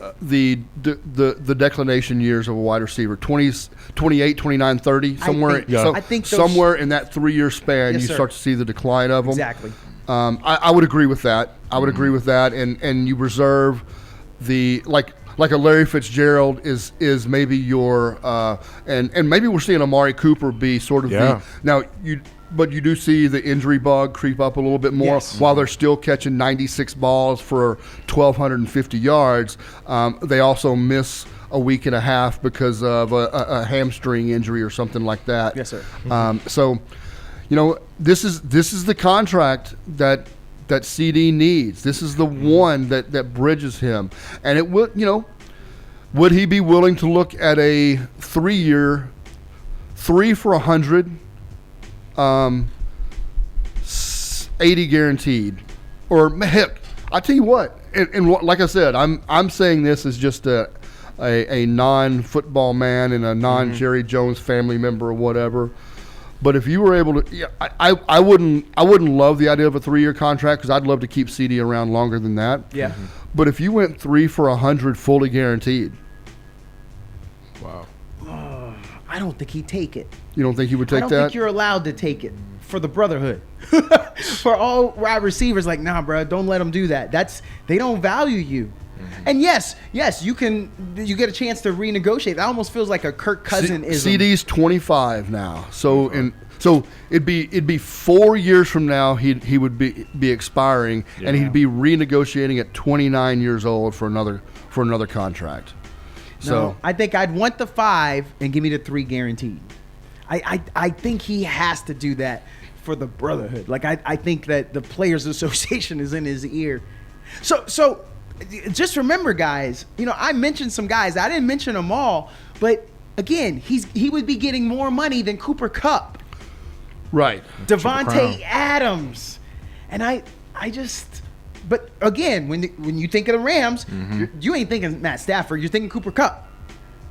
declination years of a wide receiver? 20s, 28, 29, 30, somewhere. I think somewhere in that 3-year span, you start to see the decline of them. Exactly. I would agree with that. And you reserve the like a Larry Fitzgerald is maybe your and maybe we're seeing Amari Cooper be sort of the now but you do see the injury bug creep up a little bit more while they're still catching 96 balls for 1,250 yards. They also miss a week and a half because of a hamstring injury or something like that. Yes, sir. So, you know, this is the contract that CD needs. This is the one that bridges him. And it would, you know, would he be willing to look at a 3-year, 3 for $100, 80 guaranteed, or heck, I tell you what, and like I said, I'm saying this as just a non-football man and a non-Jerry Jones family member or whatever. But if you were able to, I wouldn't love the idea of a 3-year contract because I'd love to keep CD around longer than that. Yeah. But if you went 3 for $100 fully guaranteed, wow. I don't think he'd take it. You don't think he would take that? I don't think you're allowed to take it for the brotherhood. For all wide receivers, like, nah, bro, don't let them do that. They don't value you. And yes, you get a chance to renegotiate. That almost feels like a Kirk Cousins. CD's 25 now, so it'd be 4 years from now he would be expiring, and he'd be renegotiating at 29 years old for another contract. So I think I'd want the 5 and give me the 3 guaranteed. I think he has to do that for the brotherhood. Like I think that the Players Association is in his ear. So just remember, guys, you know, I mentioned some guys. I didn't mention them all, but again, he would be getting more money than Cooper Kupp. Right. Devontae Adams. And I just, but again, when you think of the Rams, you ain't thinking Matt Stafford, you're thinking Cooper Kupp.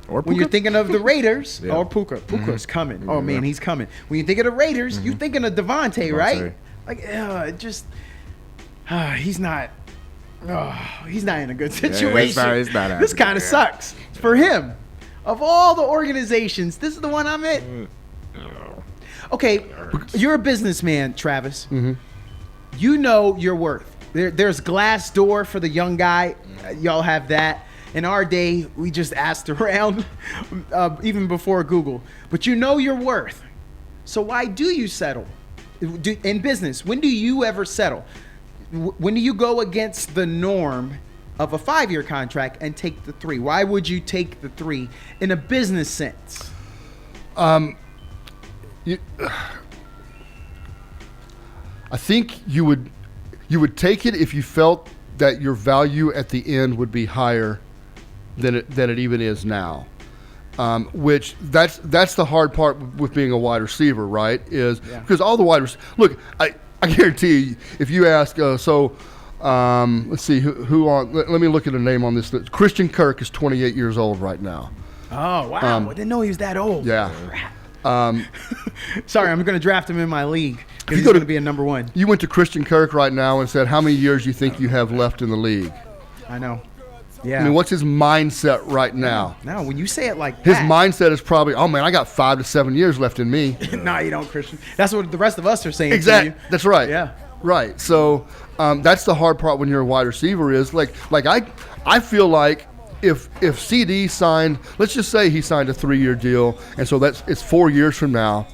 Or when Puka? you're thinking of the Raiders, or Puka. Puka's coming. Oh, man, he's coming. When you think of the Raiders, you're thinking of Devontae, right? Like, he's not in a good situation. He's not this kind of sucks for him. Of all the organizations, this is the one I'm in. Okay, you're a businessman, Travis. You know your worth. There's Glassdoor for the young guy. Y'all have that. In our day, we just asked around, even before Google. But you know your worth. So why do you settle? In business, when do you ever settle? When do you go against the norm of a 5-year contract and take the 3? Why would you take the 3 in a business sense? I think you would take it if you felt that your value at the end would be higher than it even is now. Which that's the hard part with being a wide receiver, right? Because all the wide receivers, look, I guarantee you, if you ask, let's see who on. Let me look at a name on this list. Christian Kirk is 28 years old right now. Oh wow! I didn't know he was that old. Yeah. Sorry, I'm going to draft him in my league. He's going to be a number 1. You went to Christian Kirk right now and said, "How many years do you think you have left in the league?" I know. Yeah. I mean, what's his mindset right now? No, when you say it like his that. mindset is probably, oh man, I got 5 to 7 years left in me. No, you don't, Christian. That's what the rest of us are saying. Exactly. That's right. Yeah. Right. So that's the hard part when you're a wide receiver is like I feel like if CD signed, let's just say he signed a 3-year deal, and so it's 4 years from now.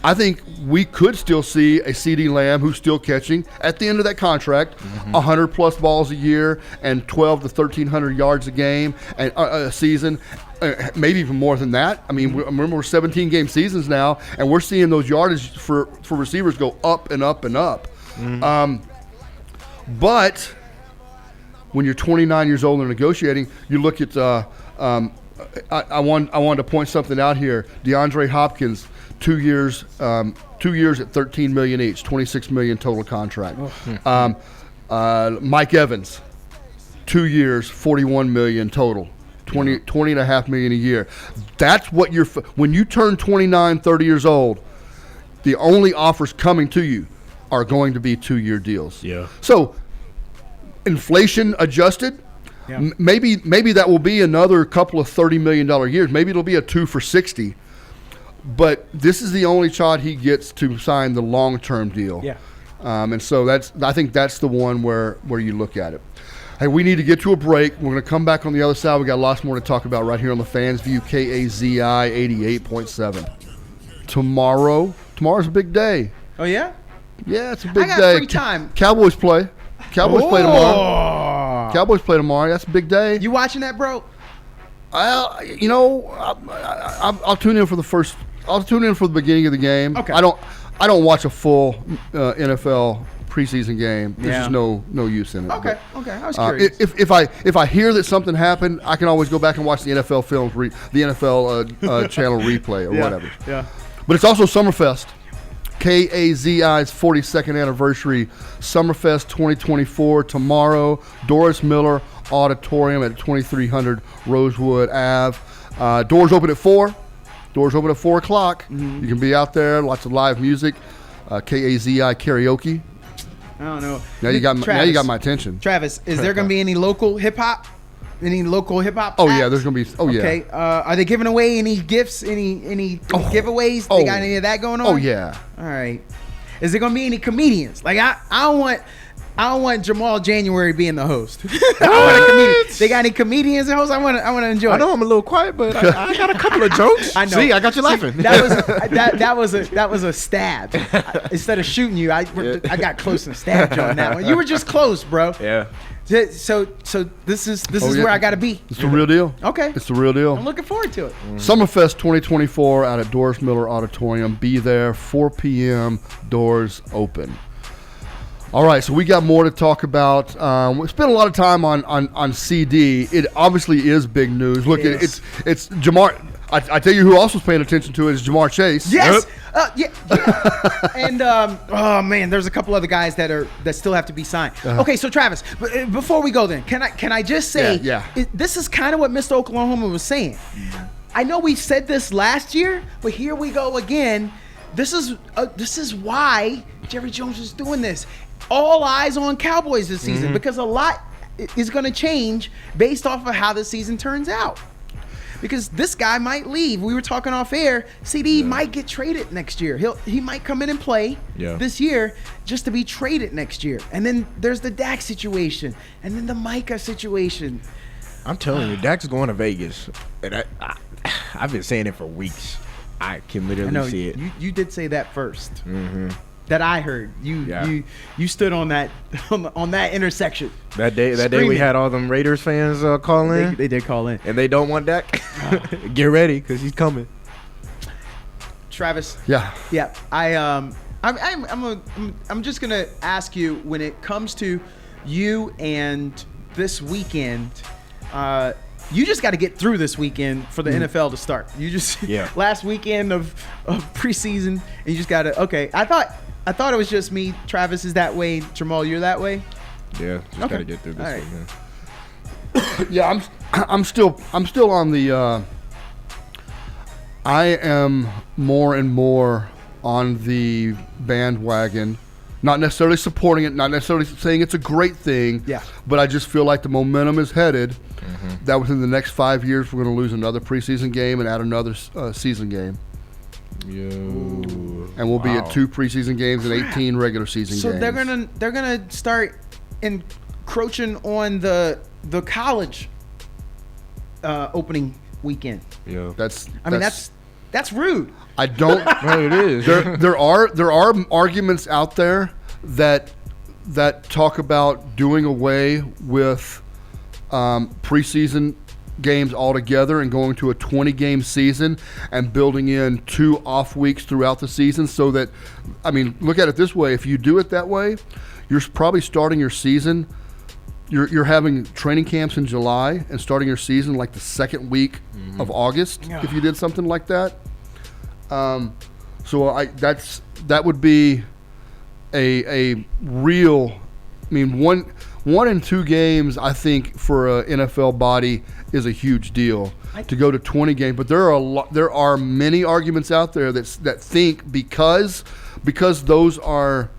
I think we could still see a CD Lamb who's still catching at the end of that contract, 100+ balls a year and 1,200 to 1,300 yards a game and a season, maybe even more than that. I mean, remember we're 17-game seasons now, and we're seeing those yardage for receivers go up and up and up. But when you're 29 years old and negotiating, you look at. I wanted to point something out here. DeAndre Hopkins. 2 years at $13 million each, $26 million total contract. Mike Evans, 2 years, $41 million total, $20.5 million a year. That's what when you turn 29, 30 years old, the only offers coming to you are going to be 2-year deals. Yeah. So, inflation adjusted. Yeah. Maybe that will be another couple of $30 million years. Maybe it'll be a 2 for $60. But this is the only shot he gets to sign the long-term deal. Yeah. And so I think that's the one where you look at it. Hey, we need to get to a break. We're going to come back on the other side. We got lots more to talk about right here on the Fans View, KAZI 88.7. Tomorrow's a big day. Oh, yeah? Yeah, it's a big day. I got free time. Cowboys play. Play tomorrow. Cowboys play tomorrow. That's a big day. You watching that, bro? I'll tune in for the first. I'll tune in for the beginning of the game. Okay. I don't watch a full NFL preseason game. There's just no use in it. Okay. I was curious. If I hear that something happened, I can always go back and watch the NFL films, the NFL channel replay or whatever. Yeah. But it's also Summerfest. KAZI's 42nd anniversary Summerfest 2024 tomorrow. Doris Miller Auditorium at 2300 Rosewood Ave. Doors open at 4. Doors open at 4 o'clock. You can be out there. Lots of live music. KAZI karaoke. I don't know. Now you got my attention. Travis, is there going to be any local hip hop? Any local hip hop? Oh yeah, there's going to be. Oh yeah. Okay. Are they giving away any gifts? Any giveaways? They got any of that going on? Oh yeah. All right. Is there going to be any comedians? Like I don't want Jamal January being the host. I want a comedian. They got any comedians and hosts? I want to enjoy. I know I'm a little quiet, but I got a couple of jokes. I know. See, I got you laughing. That was a stab. Instead of shooting you, I got close and stabbed you on that one. You were just close, bro. Yeah. So this is where I got to be. It's the real deal. Okay. It's the real deal. I'm looking forward to it. Summerfest 2024 out at Doris Miller Auditorium. Be there, 4 p.m. Doors open. All right, so we got more to talk about. We spent a lot of time on CD. It obviously is big news. Look, it's Jamar. I tell you who else was paying attention to it is Jamar Chase. Yes. Yeah. And oh man, there's a couple other guys that still have to be signed. Okay, so Travis, before we go, then can I just say, this is kind of what Mr. Oklahoma was saying. I know we said this last year, but here we go again. This is why Jerry Jones is doing this. All eyes on Cowboys this season because a lot is going to change based off of how the season turns out. Because this guy might leave. We were talking off air. CD might get traded next year. He might come in and play this year just to be traded next year. And then there's the Dak situation, and then the Micah situation. I'm telling you, Dak's going to Vegas, and I've been saying it for weeks. I can literally see it. You did say that first. Mm-hmm. that I heard. You stood on that on that intersection. That day we Screaming. had all them Raiders fans call in. They did call in. And they don't want Dak. Get ready, because he's coming. Travis. Yeah. Yeah. I'm just gonna ask you, when it comes to you and this weekend, you just got to get through this weekend for the NFL to start. You just last weekend of preseason, and you just got to. Okay, I thought it was just me. Travis is that way. Jamal, you're that way. Yeah, just got to get through this weekend. Yeah, I'm still on the. I am more and more on the bandwagon. Not necessarily supporting it, not necessarily saying it's a great thing. Yeah. But I just feel like the momentum is headed. That within the next 5 years, we're going to lose another preseason game and add another season game. And we'll be at 2 preseason games and 18 regular season games. So they're gonna start encroaching on the college opening weekend. Yeah. That's rude. I don't. No, it is. There are arguments out there that talk about doing away with preseason games altogether and going to a 20-game season and building in 2 off weeks throughout the season, so that, I mean, look at it this way: if you do it that way, you're probably starting your season. You're having training camps in July and starting your season like the second week of August if you did something like that. So that would be a real. I mean, one and 2 games, I think, for an NFL body is a huge deal to go to 20 games. But there are many arguments out there that think because those are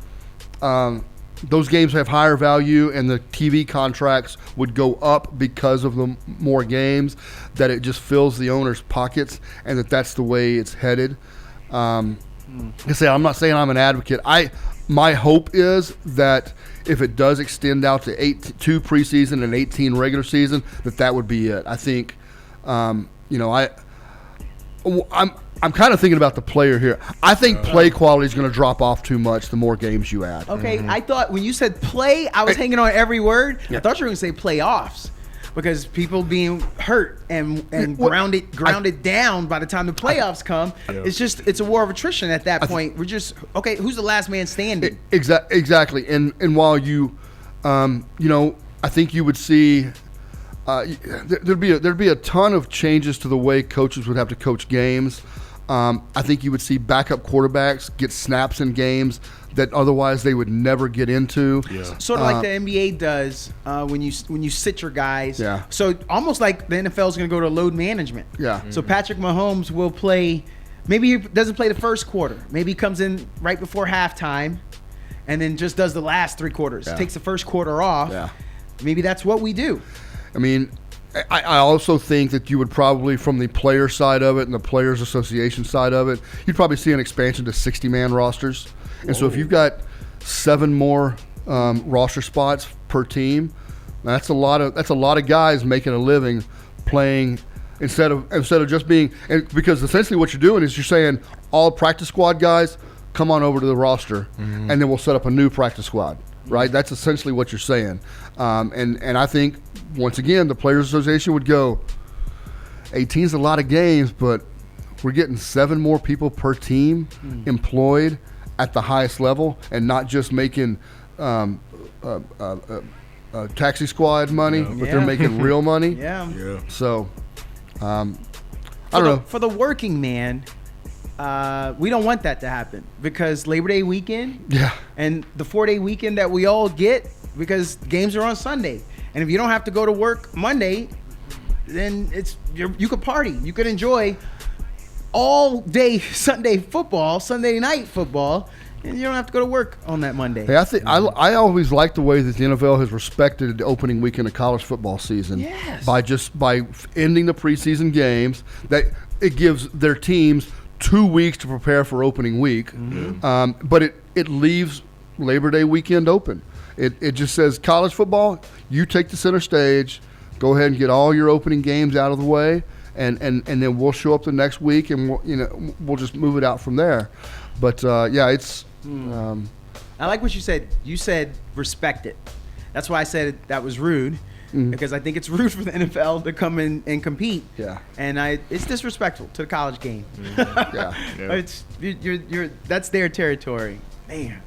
those games have higher value and the TV contracts would go up because of the more games, that it just fills the owner's pockets, and that's the way it's headed. I'm not saying I'm an advocate. My hope is that if it does extend out to 2 preseason and 18 regular season, that would be it. I think, I'm kind of thinking about the player here. I think play quality is going to drop off too much the more games you add. Okay, I thought when you said play, I was hanging on every word. Yeah. I thought you were going to say playoffs, because people being hurt and grounded down by the time the playoffs come, it's a war of attrition at that point. We're just, okay, who's the last man standing? Exactly. And while you, I think you would see there'd be a ton of changes to the way coaches would have to coach games. I think you would see backup quarterbacks get snaps in games that otherwise they would never get into. Yeah. Sort of like the NBA does when you sit your guys. Yeah. So almost like the NFL is going to go to load management. Yeah. So Patrick Mahomes will play. Maybe he doesn't play the first quarter. Maybe he comes in right before halftime, and then just does the last 3 quarters. Yeah. Takes the first quarter off. Yeah. Maybe that's what we do. I mean, I also think that you would probably, from the player side of it and the Players Association side of it, you'd probably see an expansion to 60-man rosters. And so if you've got 7 more roster spots per team, that's a lot of guys making a living playing instead of just being, because essentially what you're doing is you're saying all practice squad guys come on over to the roster, and then we'll set up a new practice squad. Right, that's essentially what you're saying, and I think once again the Players Association would go, 18's a lot of games, but we're getting 7 more people per team employed at the highest level, and not just making taxi squad money, but they're making real money. Yeah. So, I don't know. For the working man, we don't want that to happen, because Labor Day weekend and the 4-day weekend that we all get, because games are on Sunday. And if you don't have to go to work Monday, then you could party. You could enjoy all day Sunday night football, and you don't have to go to work on that Monday. Hey, I always like the way that the NFL has respected the opening weekend of college football season. Yes. By ending the preseason games, that it gives their teams 2 weeks to prepare for opening week, but it leaves Labor Day weekend open. It just says, college football, you take the center stage, go ahead and get all your opening games out of the way, and then we'll show up the next week, and we'll just move it out from there. But I like what you said. You said respect it. That's why I said that was rude. Because I think it's rude for the NFL to come in and compete. Yeah. And it's disrespectful to the college game. Yeah. It's you're that's their territory. Man,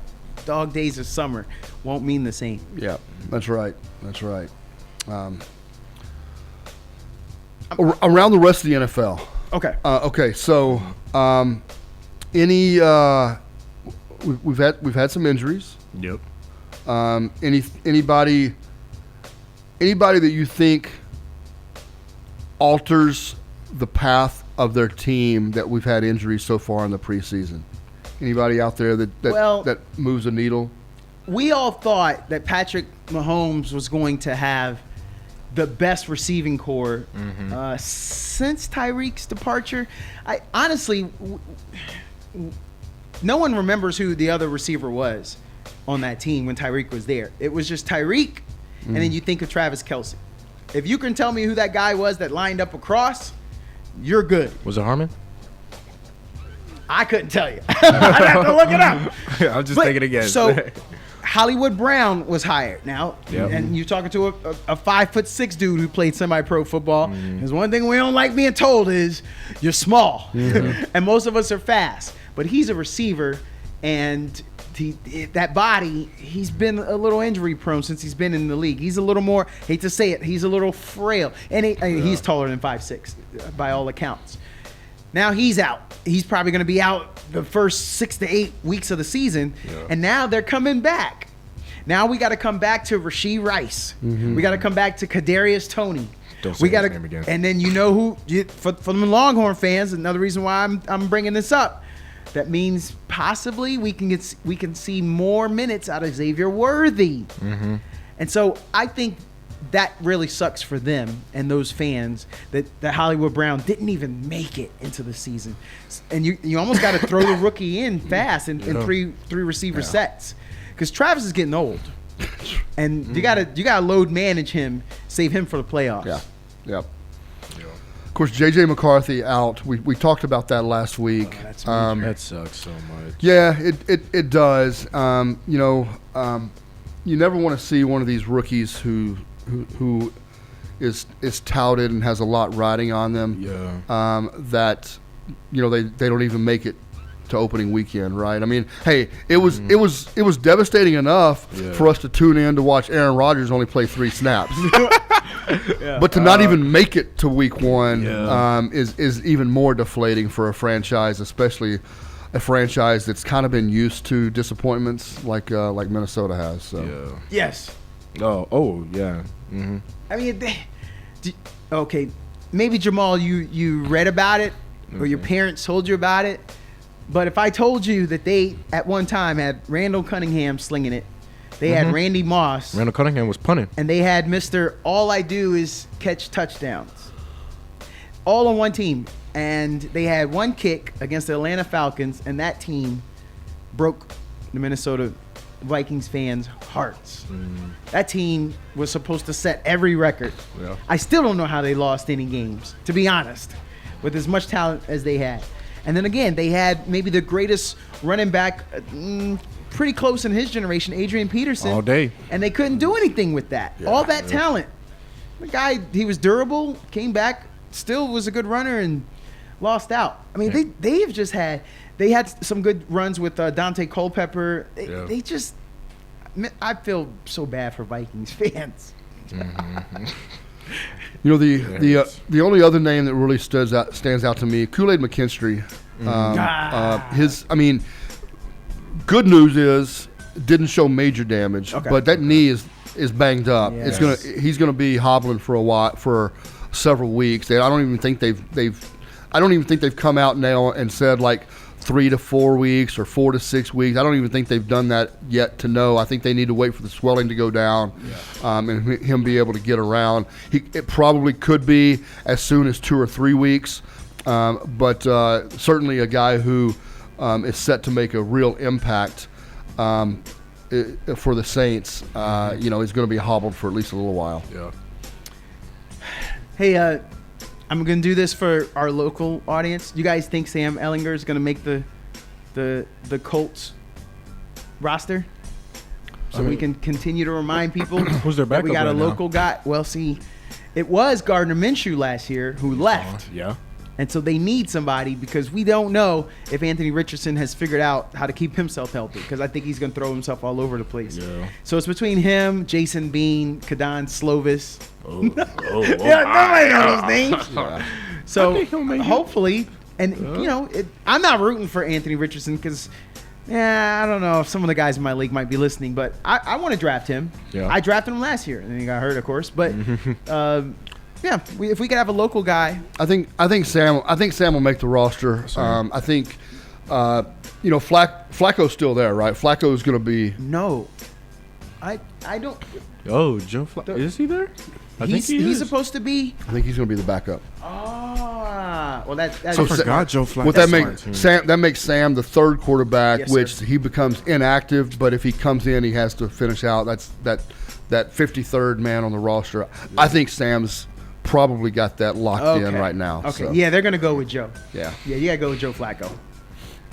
dog days of summer won't mean the same. Yeah, that's right. That's right. Around the rest of the NFL. Okay. Okay. So, we've had some injuries. Yep. Anybody that you think alters the path of their team that we've had injuries so far in the preseason? Anybody out there that moves a needle? We all thought that Patrick Mahomes was going to have the best receiving core since Tyreek's departure. I honestly, no one remembers who the other receiver was on that team when Tyreek was there. It was just Tyreek, and then you think of Travis Kelce. If you can tell me who that guy was that lined up across, you're good. Was it Harmon? I couldn't tell you. I'd have to look it up. I'm just thinking again. So Hollywood Brown was hired now, Yep. and you're talking to a 5'6" dude who played semi-pro football. There's one thing we don't like being told is you're small, and most of us are fast. But he's a receiver, and that body, he's been a little injury prone since he's been in the league. He's a little more, hate to say it, he's a little frail, and he's taller than 5'6" by all accounts. Now he's out. He's probably going to be out the first 6 to 8 weeks of the season. Yeah. And now they're coming back. Now we got to come back to Rashee Rice. We got to come back to Kadarius Toney. Don't say his name again. And then you know who, for the Longhorn fans, another reason why I'm bringing this up, that means possibly we can see more minutes out of Xavier Worthy. And so I think that really sucks for them and those fans that Hollywood Brown didn't even make it into the season. And you almost got to throw the rookie in fast in three receiver sets, because Travis is getting old, and you gotta load manage him, save him for the playoffs. Yeah. Of course, J.J. McCarthy out. We talked about that last week. That sucks so much. Yeah, it does. You never want to see one of these rookies who is touted and has a lot riding on them. Yeah. That they don't even make it to opening weekend, right? I mean, hey, it was devastating enough for us to tune in to watch Aaron Rodgers only play 3 snaps. But to not even make it to week 1 is even more deflating for a franchise, especially a franchise that's kind of been used to disappointments like Minnesota has. So. Yeah. Yes. Oh, yeah. I mean, okay, maybe Jamal, you read about it or your parents told you about it, but if I told you that they at one time had Randall Cunningham slinging it, they had Randy Moss. Randall Cunningham was punting. And they had Mr. All I Do Is Catch Touchdowns. All on one team. And they had one kick against the Atlanta Falcons, and that team broke the Minnesota Vikings fans' hearts. That team was supposed to set every record. Yeah. I still don't know how they lost any games, to be honest, with as much talent as they had. And then again, they had maybe the greatest running back, pretty close in his generation, Adrian Peterson. All day. And they couldn't do anything with that. Yeah. All that talent. The guy, he was durable, came back, still was a good runner, and lost out. I mean, they have just had – they had some good runs with Dante Culpepper. They just – I feel so bad for Vikings fans. The only other name that really stands out to me, Kool-Aid McKinstry. Good news is didn't show major damage, but that knee is banged up. Yes. He's gonna be hobbling for a while, for several weeks. I don't even think they've come out now and said like 3 to 4 weeks or 4 to 6 weeks. I don't even think they've done that yet to know. I think they need to wait for the swelling to go down and him be able to get around. It probably could be as soon as 2 or 3 weeks, but certainly a guy who is set to make a real impact for the Saints. Is going to be hobbled for at least a little while. Yeah. Hey, I'm going to do this for our local audience. You guys think Sam Ehlinger is going to make the Colts roster, so we can continue to remind people Who's their that we backup got a right now? local guy. Well, see, it was Gardner Minshew last year who left. Yeah. And so they need somebody because we don't know if Anthony Richardson has figured out how to keep himself healthy because I think he's going to throw himself all over the place. Yeah. So it's between him, Jason Bean, Kadon Slovis. Yeah, nobody knows those names. I So think he'll make it. hopefully, and I'm not rooting for Anthony Richardson because, I don't know if some of the guys in my league might be listening, but I want to draft him. Yeah. I drafted him last year and then he got hurt, of course. But if we could have a local guy. I think Sam will make the roster. I think Flacco's still there, right? Flacco's going to be. No, I don't. Oh, Joe Flacco. Is he there? I think He's supposed to be. I think he's going to be the backup. Well, that's I forgot Joe Flacco. What that makes Sam the third quarterback, Yes, which sir. he becomes inactive. But if he comes in, he has to finish out. That's that 53rd man on the roster. Yeah. I think Sam's probably got that locked in right now. Okay, so. yeah, they're gonna go with Joe. Yeah. Yeah, you gotta go with Joe Flacco.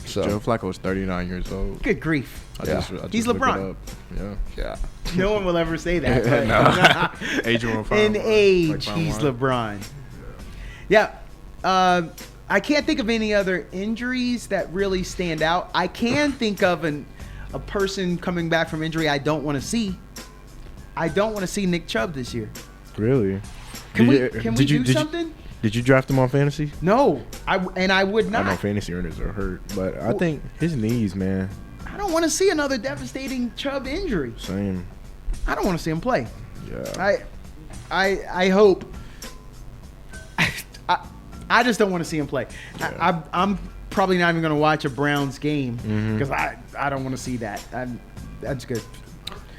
So Joe Flacco is 39 years old. Good grief. I Yeah. just He's looked it LeBron. up. Yeah. yeah. No one will ever say that. But Age will find in one. age, Like find he's one. LeBron. Yeah. I can't think of any other injuries that really stand out. I can think of a person coming back from injury I don't want to see. I don't want to see Nick Chubb this year. Really? Can we Did do something? Did you draft him on fantasy? No, I would I know not. fantasy earners are hurt, but I think his knees, man. I don't want to see another devastating Chubb injury. Same. I don't want to see him play. Yeah. I hope. I just don't want to see him play. Yeah. I'm probably not even going to watch a Browns game Mm-hmm. because I don't want to see that. That's good.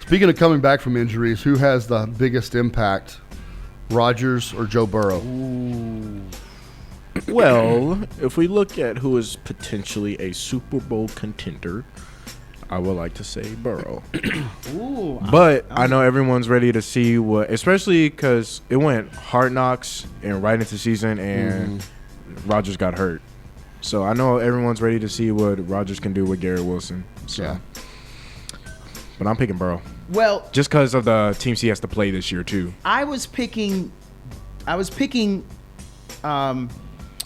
Speaking of coming back from injuries, who has the biggest impact, Rodgers or Joe Burrow? Well, if we look at who is potentially a Super Bowl contender, I would like to say Burrow. Ooh, But I know everyone's ready to see what, especially because it went Hard Knocks and right into season, and Rodgers got hurt. So I know everyone's ready to see what Rodgers can do with Garrett Wilson. So. Yeah. But I'm picking Burrow. well, Just because of the teams he has to play this year, too. I was picking Aaron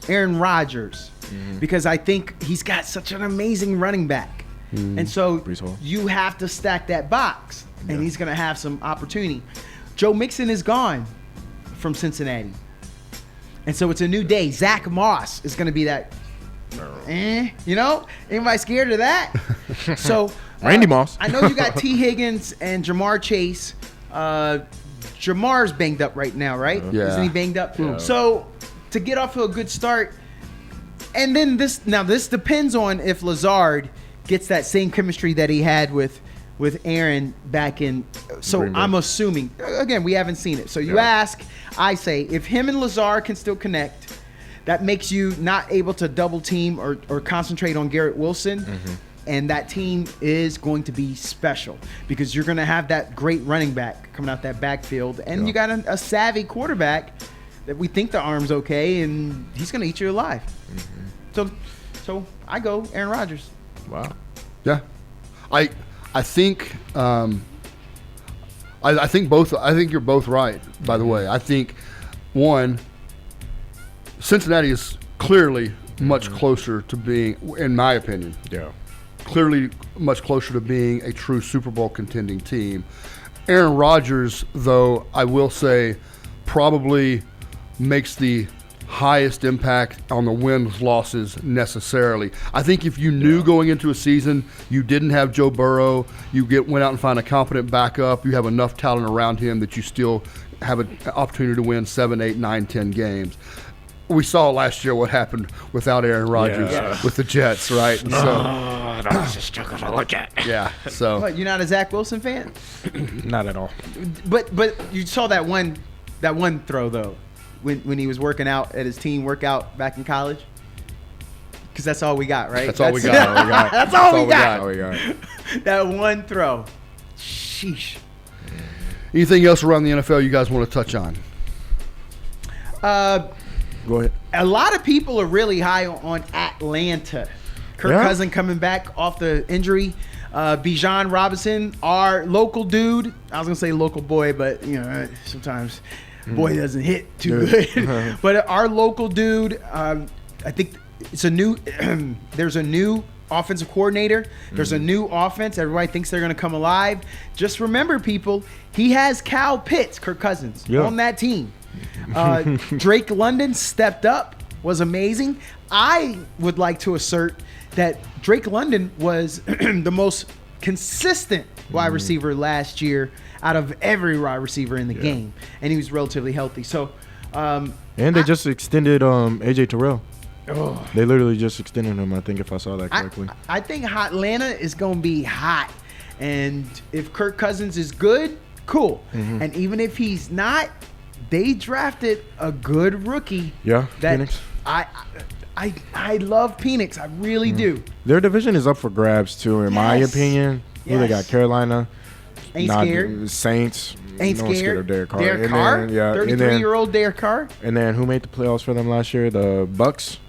Rodgers because I think he's got such an amazing running back. And so Brees Hall. you have to stack that box, and he's going to have some opportunity. Joe Mixon is gone from Cincinnati. And so it's a new day. Zach Moss is going to be that, anybody scared of that? So Randy Moss. I know you got T. Higgins and Jamar Chase. Jamar's banged up right now, right? Yeah. Isn't he banged up? Yeah. So to get off to a good start, and then this depends on if Lazard gets that same chemistry that he had with Aaron back in. So Green Bay. I'm assuming, again, we haven't seen it. So you ask, I say, if him and Lazard can still connect, that makes you not able to double team or concentrate on Garrett Wilson. And that team is going to be special because you're going to have that great running back coming out that backfield. And you got a savvy quarterback that we think the arm's okay, and he's going to eat you alive. So I go Aaron Rodgers. Wow. Yeah, I think I think both. I think you're both right. By the way, I think one, Cincinnati is clearly much closer to being, in my opinion, Yeah. clearly much closer to being a true Super Bowl contending team. Aaron Rodgers, though, I will say, probably makes the highest impact on the wins losses necessarily. I think if you knew going into a season you didn't have Joe Burrow, you went out and find a competent backup, you have enough talent around him that you still have an opportunity to win 7, 8, 9, 10 games. We saw last year what happened without Aaron Rodgers with the Jets, right? And so, that was just joking to look at. yeah. So What, you're not a Zach Wilson fan? Not at all. But you saw that one throw though, when he was working out at his team workout back in college. Because that's all we got, right? that's all we got. That's all we got. Oh, we got. That one throw. Sheesh. anything else around the NFL you guys want to touch on? Go ahead. A lot of people are really high on Atlanta. Kirk Yeah? Cousins coming back off the injury. Bijan Robinson, our local dude. I was gonna say local boy, but sometimes boy doesn't hit too good. But our local dude, I think it's a new. There's a new offensive coordinator. There's a new offense. Everybody thinks they're gonna come alive. Just remember, people, he has Kyle Pitts, Kirk Cousins, on that team. Drake London stepped up, was amazing. I would like to assert that Drake London was the most consistent wide receiver last year out of every wide receiver in the game, and he was relatively healthy. So, and they just extended AJ Terrell. They literally just extended him, I think, if I saw that correctly. I think Atlanta is going to be hot, and if Kirk Cousins is good, cool. And even if he's not, they drafted a good rookie. Yeah, Phoenix. I love Phoenix. I really do. Their division is up for grabs too, in my opinion. Who they got? Carolina. Ain't scared. Saints. Ain't no one's scared of Derek Carr. Derek Carr? 33-year-old Derek Carr. And then who made the playoffs for them last year? The Bucks.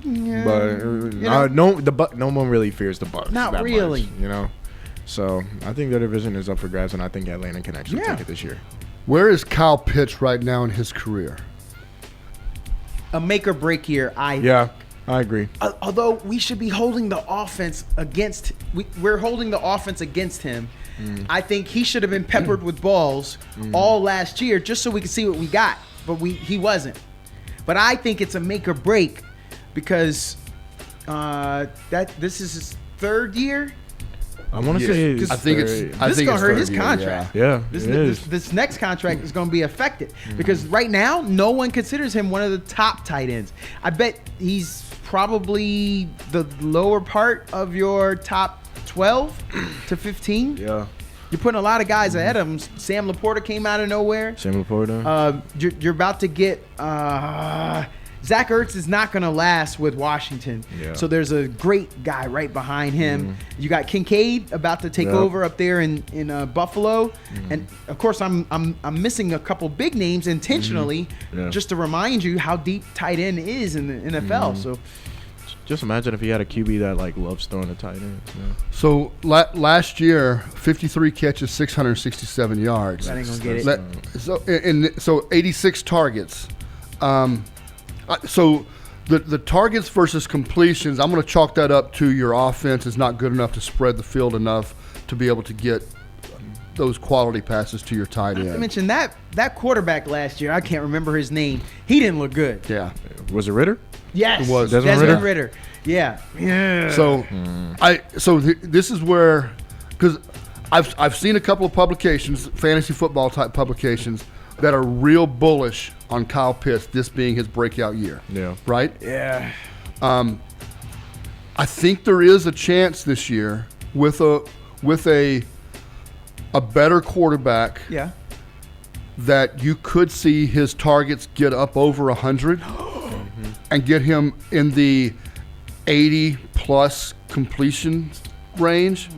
Yeah, But no one really fears the Bucks. Not really. Much, So I think their division is up for grabs, and I think Atlanta can actually take it this year. Where is Kyle Pitts right now in his career? A make or break year. I agree. Although we should be holding the offense against, we're holding the offense against him. I think he should have been peppered with balls all last year just so we could see what we got. But he wasn't. But I think it's a make or break because this is his third year. I want to say I think it's gonna hurt his contract. Yeah, this next contract is going to be affected because right now no one considers him one of the top tight ends. I bet he's probably the lower part of your top 12 to 15. Yeah, you're putting a lot of guys ahead of him. Sam Laporta came out of nowhere. You're about to get. Zach Ertz is not going to last with Washington. So there's a great guy right behind him. You got Kincaid about to take over up there in Buffalo. And, of course, I'm missing a couple big names intentionally just to remind you how deep tight end is in the NFL. So just imagine if he had a QB that loves throwing the tight ends. So last year, 53 catches, 667 yards. That ain't going to get it. So 86 targets. So the targets versus completions, I'm going to chalk that up to your offense is not good enough to spread the field enough to be able to get those quality passes to your tight end. I mentioned that quarterback last year. I can't remember his name. He didn't look good. Yeah. Was it Ritter? Yes. It was. Desmond Ritter. Yeah. So this is where, because I've seen a couple of publications, fantasy football type publications, that are real bullish on Kyle Pitts, this being his breakout year. Yeah. Right? Yeah. I think there is a chance this year with a better quarterback. Yeah. That you could see his targets get up over 100 and get him in the 80 plus completion range.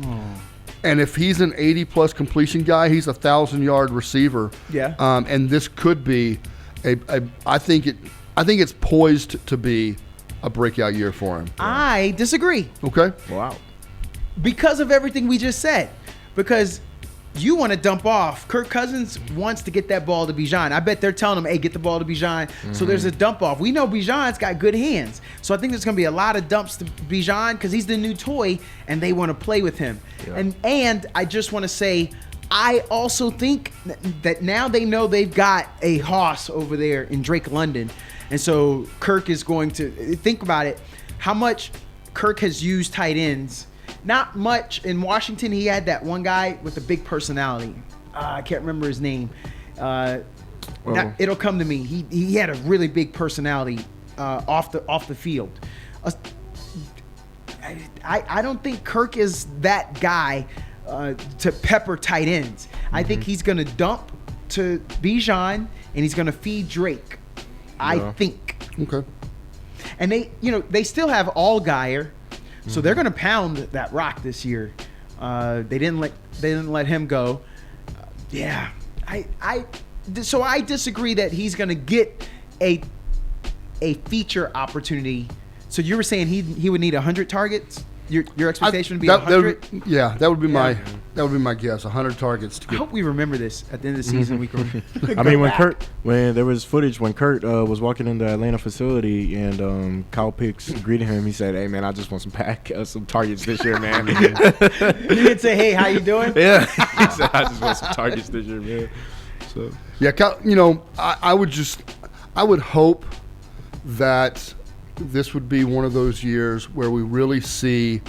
And if he's an 80-plus completion guy, he's a 1,000-yard receiver. Yeah. And this could be I think it's poised to be a breakout year for him. I disagree. Okay. Wow. Because of everything we just said. Because you want to dump off. Kirk Cousins wants to get that ball to Bijan. I bet they're telling him, hey, get the ball to Bijan. So there's a dump off. We know Bijan's got good hands. So I think there's going to be a lot of dumps to Bijan because he's the new toy and they want to play with him. Yeah. And I just want to say, I also think that now they know they've got a hoss over there in Drake London. And so Kirk is going to think about it. How much Kirk has used tight ends. Not much. In Washington, he had that one guy with a big personality. I can't remember his name. It'll come to me. He had a really big personality off the field. I don't think Kirk is that guy to pepper tight ends. I think he's going to dump to Bijan and he's going to feed Drake. Yeah. I think. Okay. And they still have Allgeier. So they're going to pound that rock this year. They didn't let him go. So I disagree that he's going to get a feature opportunity. So you were saying he would need 100 targets? Your expectation would be 100? That would be my guess. 100 targets. I hope we remember this at the end of the season. I mean, when there was footage when Kurt was walking in the Atlanta facility and Kyle Pitts greeted him, he said, "Hey man, I just want some targets this year, man." You didn't say, "Hey, how you doing?" Yeah, he said, "I just want some targets this year, man." So yeah, I would hope that this would be one of those years where we really see.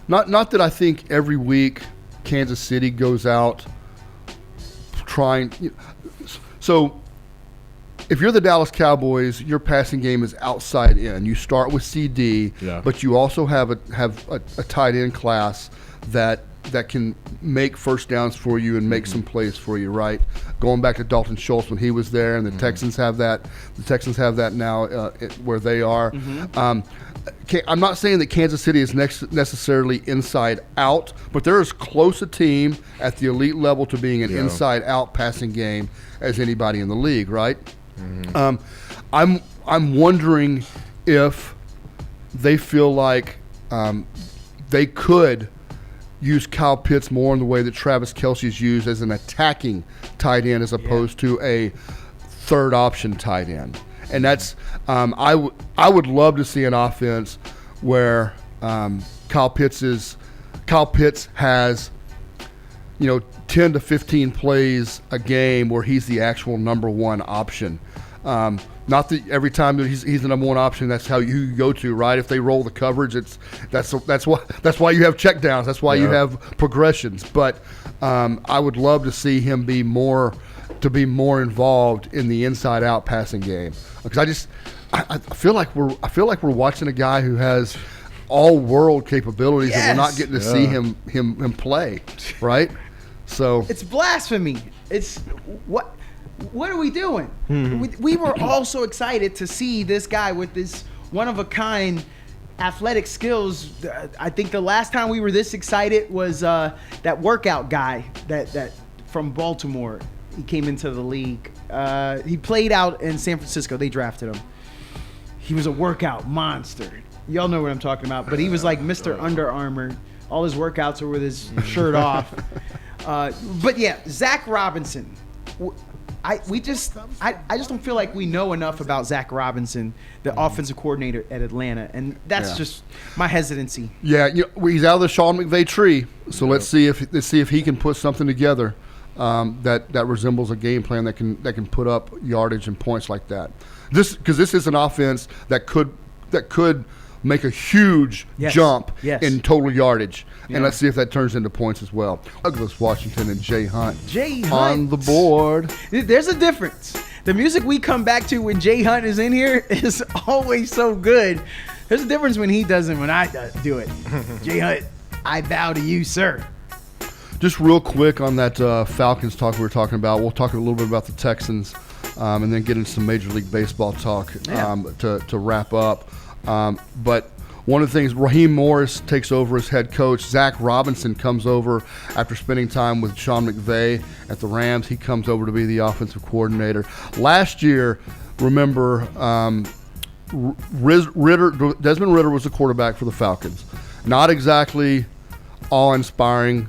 Not that I think every week Kansas City goes out trying. So if you're the Dallas Cowboys, your passing game is outside in. You start with CD, but you also have a tight end class that can make first downs for you and make some plays for you, right? Going back to Dalton Schultz when he was there, and the Texans have that. The Texans have that now where they are. I'm not saying that Kansas City is necessarily inside out, but they're as close a team at the elite level to being an inside out passing game as anybody in the league, right? I'm wondering if they feel like they could use Kyle Pitts more in the way that Travis Kelce is used as an attacking tight end as opposed to a third option tight end. And that's I would love to see an offense where Kyle Pitts has 10 to 15 plays a game where he's the actual number one option. Not that every time that he's the number one option, that's how you go to, right? If they roll the coverage, that's why you have check downs. That's why you have progressions. But I would love to see him be more involved in the inside out passing game, because I feel like we're watching a guy who has all world capabilities and we're not getting to see him play, right? So it's blasphemy. It's what are we doing? We were all so excited to see this guy with this one-of-a-kind athletic skills. I think the last time we were this excited was that workout guy that from Baltimore. He came into the league. He played out in San Francisco. They drafted him. He was a workout monster. Y'all know what I'm talking about. But he was like Mr. Under Armour. All his workouts were with his shirt off. But yeah, Zach Robinson. I just don't feel like we know enough about Zach Robinson, the offensive coordinator at Atlanta, and that's just my hesitancy. Yeah, he's out of the Sean McVay tree, so let's see if he can put something together that resembles a game plan that can put up yardage and points like that. Because this is an offense that could make a huge jump in total yardage. Yeah. And let's see if that turns into points as well. Douglas Washington and Jay Hunt on the board. There's a difference. The music we come back to when Jay Hunt is in here is always so good. There's a difference when he does it, when I do it. Jay Hunt, I bow to you, sir. Just real quick on that Falcons talk we were talking about. We'll talk a little bit about the Texans and then get into some Major League Baseball talk to wrap up. But one of the things, Raheem Morris takes over as head coach. Zach Robinson comes over after spending time with Sean McVay at the Rams. He comes over to be the offensive coordinator. Last year, remember, Desmond Ridder was the quarterback for the Falcons. Not exactly awe-inspiring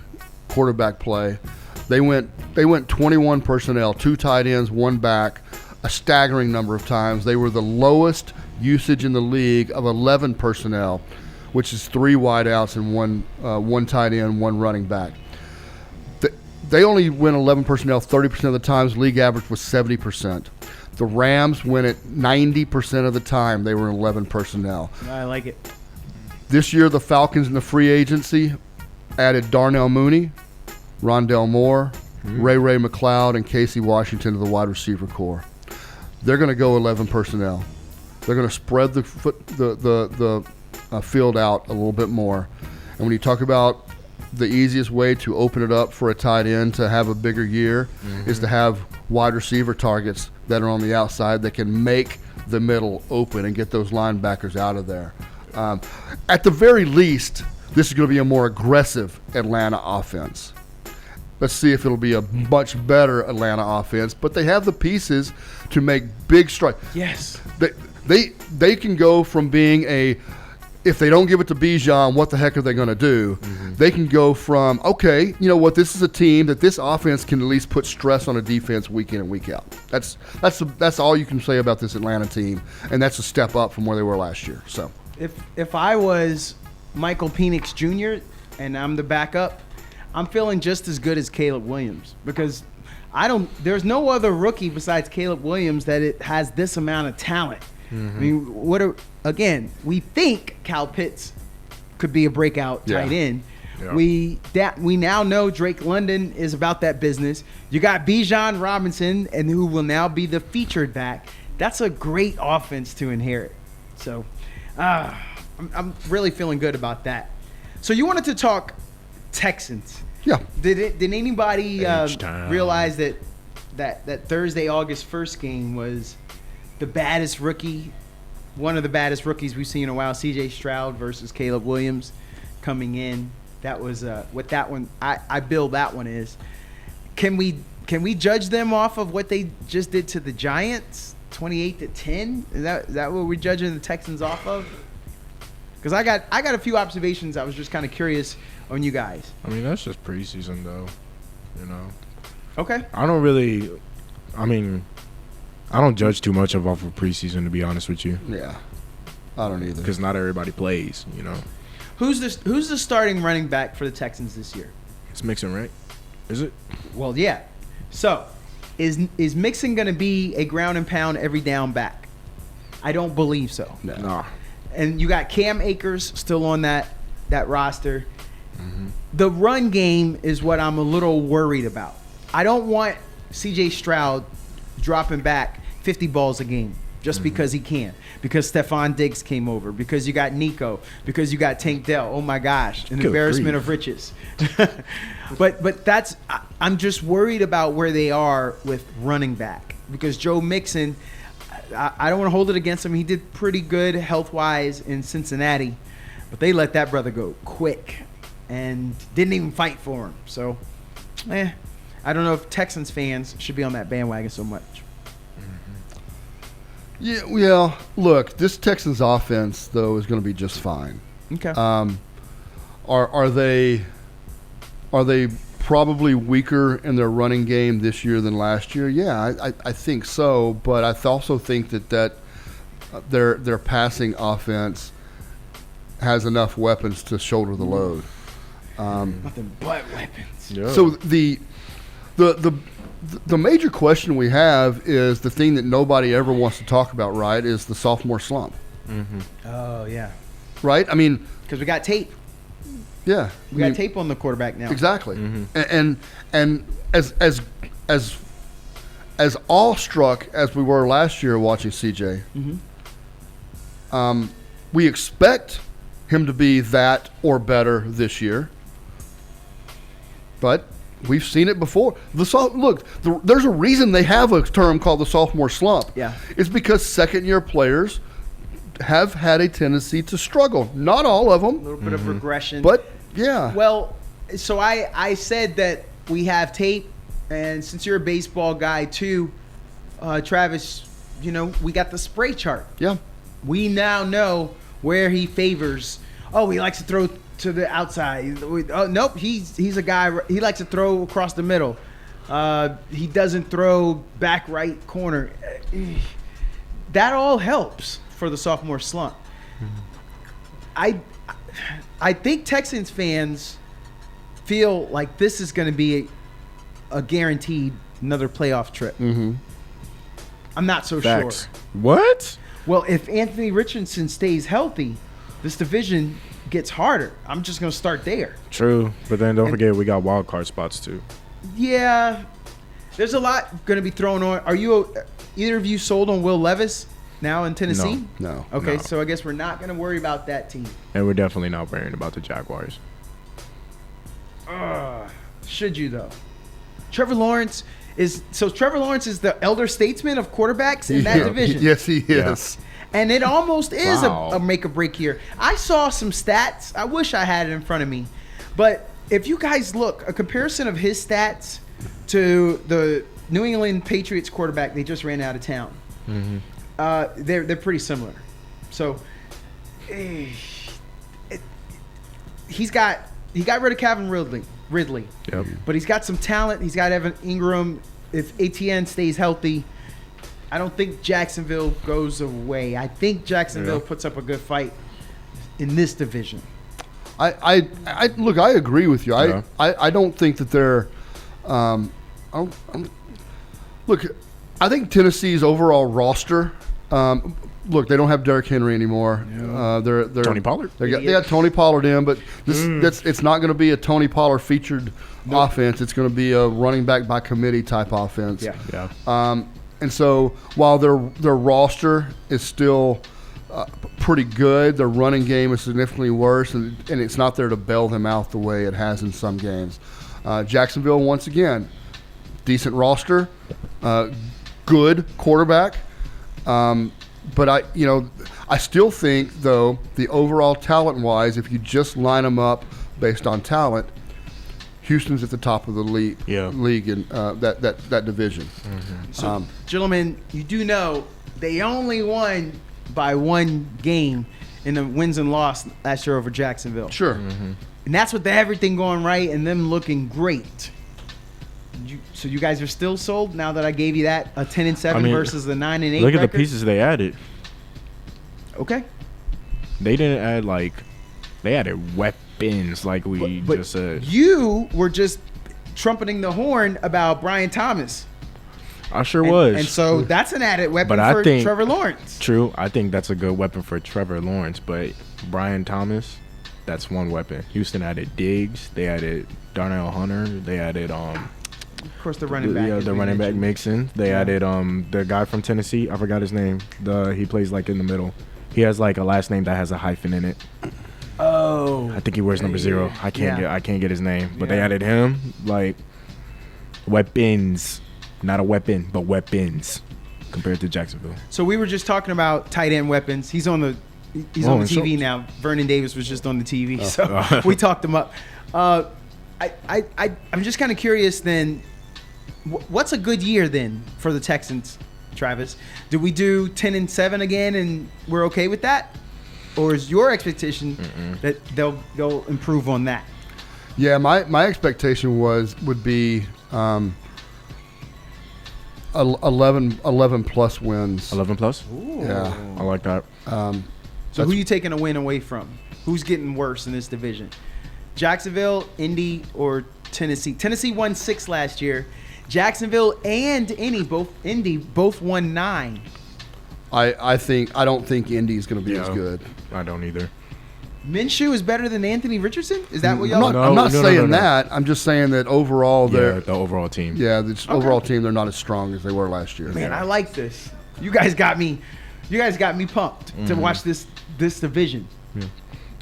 quarterback play. They went 21 personnel, 2 tight ends, 1 back, a staggering number of times. They were the lowest usage in the league of 11 personnel, which is 3 wideouts and one tight end, 1 running back. They only went 11 personnel 30% of the times. League average was 70%. The Rams went at 90% of the time. They were 11 personnel. I like it. This year, the Falcons in the free agency added Darnell Mooney, Rondell Moore, Ray McLeod, and Casey Washington to the wide receiver core. They're going to go 11 personnel. They're going to spread the field out a little bit more. And when you talk about the easiest way to open it up for a tight end to have a bigger year is to have wide receiver targets that are on the outside that can make the middle open and get those linebackers out of there. At the very least, this is going to be a more aggressive Atlanta offense. Let's see if it'll be a much better Atlanta offense. But they have the pieces to make big strides. Yes. they can go from being if they don't give it to Bijan, what the heck are they going to do? Mm-hmm. They can go from, okay, you know what, this is a team that this offense can at least put stress on a defense week in and week out. That's all you can say about this Atlanta team, and that's a step up from where they were last year. So if I was Michael Penix Jr. and I'm the backup, I'm feeling just as good as Caleb Williams because there's no other rookie besides Caleb Williams that it has this amount of talent. Mm-hmm. I mean, we think Kyle Pitts could be a breakout tight end. Yeah. We now know Drake London is about that business. You got Bijan Robinson, and who will now be the featured back. That's a great offense to inherit. So, I'm really feeling good about that. So you wanted to talk Texans. Yeah. Did anybody realize that Thursday, August 1st game was the baddest rookie, one of the baddest rookies we've seen in a while, C.J. Stroud versus Caleb Williams coming in. That was what that one. I build that one is. Can we judge them off of what they just did to the Giants, 28-10? Is that what we're judging the Texans off of? Because I got a few observations. I was just kind of curious on you guys. I mean, that's just preseason though, you know. Okay. I don't judge too much off of preseason, to be honest with you. Yeah, I don't either. Because not everybody plays, you know. Who's the starting running back for the Texans this year? It's Mixon, right? Is it? Well, yeah. So, is Mixon going to be a ground and pound every down back? I don't believe so. No. Nah. And you got Cam Akers still on that roster. Mm-hmm. The run game is what I'm a little worried about. I don't want C.J. Stroud dropping back 50 balls a game just because he can. Because Stephon Diggs came over. Because you got Nico. Because you got Tank Dell. Oh my gosh, an embarrassment of riches. But that's I'm just worried about where they are with running back. Because Joe Mixon, I don't want to hold it against him. He did pretty good health-wise in Cincinnati. But they let that brother go quick and didn't even fight for him. So, I don't know if Texans fans should be on that bandwagon so much. Yeah, well, look, this Texans offense though is going to be just fine. Okay. Are they probably weaker in their running game this year than last year? Yeah, I think so. But I also think that their passing offense has enough weapons to shoulder the load. Nothing but weapons. Yeah. So the major question we have is the thing that nobody ever wants to talk about, right, is the sophomore slump. Mm-hmm. Oh, yeah. Right? I mean... Because we got tape. Yeah. We got tape on the quarterback now. Exactly. Mm-hmm. And as awestruck as we were last year watching CJ, we expect him to be that or better this year. But... we've seen it before. There's a reason they have a term called the sophomore slump. Yeah. It's because second-year players have had a tendency to struggle. Not all of them. A little bit of regression. But, yeah. Well, so I said that we have tape, and since you're a baseball guy too, Travis, we got the spray chart. Yeah. We now know where he favors. Oh, he likes to throw to the outside. Oh, nope, he's a guy. He likes to throw across the middle. He doesn't throw back right corner. That all helps for the sophomore slump. I think Texans fans feel like this is going to be a guaranteed another playoff trip. Mm-hmm. I'm not so Facts. sure. What? Well, if Anthony Richardson stays healthy, this division gets harder. I'm just going to start there. True, but then don't forget we got wild card spots too. Yeah, there's a lot going to be thrown on. Are you either of you sold on Will Levis now in Tennessee? No. Okay, No. so I guess we're not going to worry about that team. And we're definitely not worrying about the Jaguars. Should you though? Trevor Lawrence is the elder statesman of quarterbacks in that division. Yes, he is. And it almost is Wow. a make or break here. I saw some stats. I wish I had it in front of me. But if you guys look, a comparison of his stats to the New England Patriots quarterback they just ran out of town. They're pretty similar. So he got rid of Calvin Ridley. Yep. But he's got some talent. He's got Evan Ingram. If ATN stays healthy, I don't think Jacksonville goes away. I think Jacksonville puts up a good fight in this division. I look. I agree with you. I don't think that they're. Look, I think Tennessee's overall roster. Look, they don't have Derrick Henry anymore. They're Tony Pollard. They got Tony Pollard in, but it's not going to be a Tony Pollard featured offense. It's going to be a running back by committee type offense. Yeah. And so while their roster is still pretty good, their running game is significantly worse, and it's not there to bail them out the way it has in some games. Jacksonville, once again, decent roster, good quarterback. But I still think, though, the overall talent-wise, if you just line them up based on talent, Houston's at the top of the league in that division. Mm-hmm. So, gentlemen, you do know they only won by one game in the wins and loss last year over Jacksonville. Sure. Mm-hmm. And that's with everything going right and them looking great. So you guys are still sold now that I gave you that a 10-7 versus the 9-8. Look record? at the pieces they added. Okay. They didn't add they added weapons like we just said. You were just trumpeting the horn about Brian Thomas. I sure was. And so that's an added weapon But for I think, Trevor Lawrence. True. I think that's a good weapon for Trevor Lawrence. But Brian Thomas, that's one weapon. Houston added Diggs. They added Darnell Hunter. They added Of course, the running back. Yeah, the running back Mixon. They added the guy from Tennessee. I forgot his name. He plays in the middle. He has a last name that has a hyphen in it. Oh. I think he wears number 0. I can't get his name. But they added him weapons. Not a weapon, but weapons compared to Jacksonville. So we were just talking about tight end weapons. He's on the TV now. Vernon Davis was just on the TV, so we talked him up. I'm just kind of curious then, what's a good year then for the Texans, Travis? Do we do 10-7 again and we're okay with that? Or is your expectation that they'll improve on that? Yeah, my expectation would be 11 plus wins. 11 plus? Ooh. Yeah. I like that. So who are you taking a win away from? Who's getting worse in this division? Jacksonville, Indy, or Tennessee? Tennessee won 6 last year. Jacksonville and Indy both won 9. I don't think Indy's going to be as good. I don't either. Minshew is better than Anthony Richardson? Is that what y'all? I'm not saying that. I'm just saying that overall, the overall team. Yeah, overall team, they're not as strong as they were last year. Man, I like this. You guys got me pumped to watch this division. Yeah.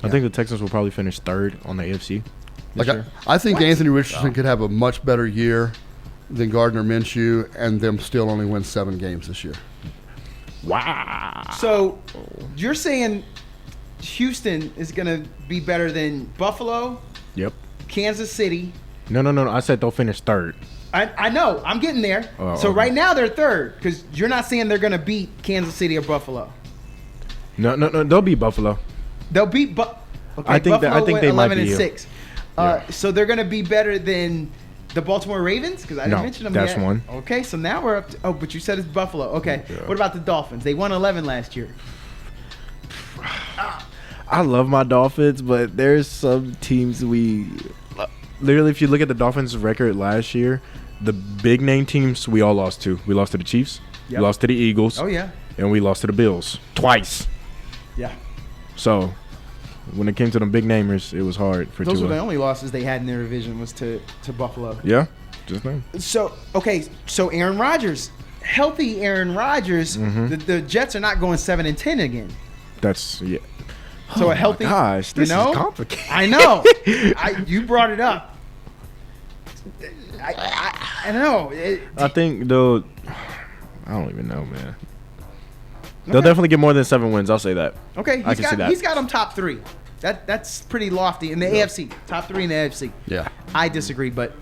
I think the Texans will probably finish 3rd on the AFC. I think Anthony Richardson could have a much better year than Gardner Minshew, and them still only win 7 games this year. Wow. So you're saying Houston is going to be better than Buffalo? Yep. Kansas City? No. I said they'll finish 3rd. I know. I'm getting there. So right now they're 3rd because you're not saying they're going to beat Kansas City or Buffalo. No. They'll beat Buffalo. They'll beat Buffalo. I think they might be 11-6. So they're going to be better than the Baltimore Ravens? Because I didn't mention them yet. That's one. Okay, so now we're up to... Oh, but you said it's Buffalo. Okay. Yeah. What about the Dolphins? They won 11 last year. I love my Dolphins, but there's some teams literally, if you look at the Dolphins' record last year, the big name teams we all lost to. We lost to the Chiefs. Yep. We lost to the Eagles. Oh, yeah. And we lost to the Bills twice. Yeah. So when it came to them big namers, it was hard for Those Tua. were the only losses they had in their division was to Buffalo. Yeah, just them. So Aaron Rodgers, healthy Aaron Rodgers, the Jets are not going 7-10 again. That's So a healthy, gosh, this is complicated. I know. You brought it up. I know. I think they'll. I don't even know, man. They'll definitely get more than 7 wins. I'll say that. Okay, I can see that. He's got them top 3. That's pretty lofty in the AFC. Top 3 in the AFC. Yeah. I disagree, but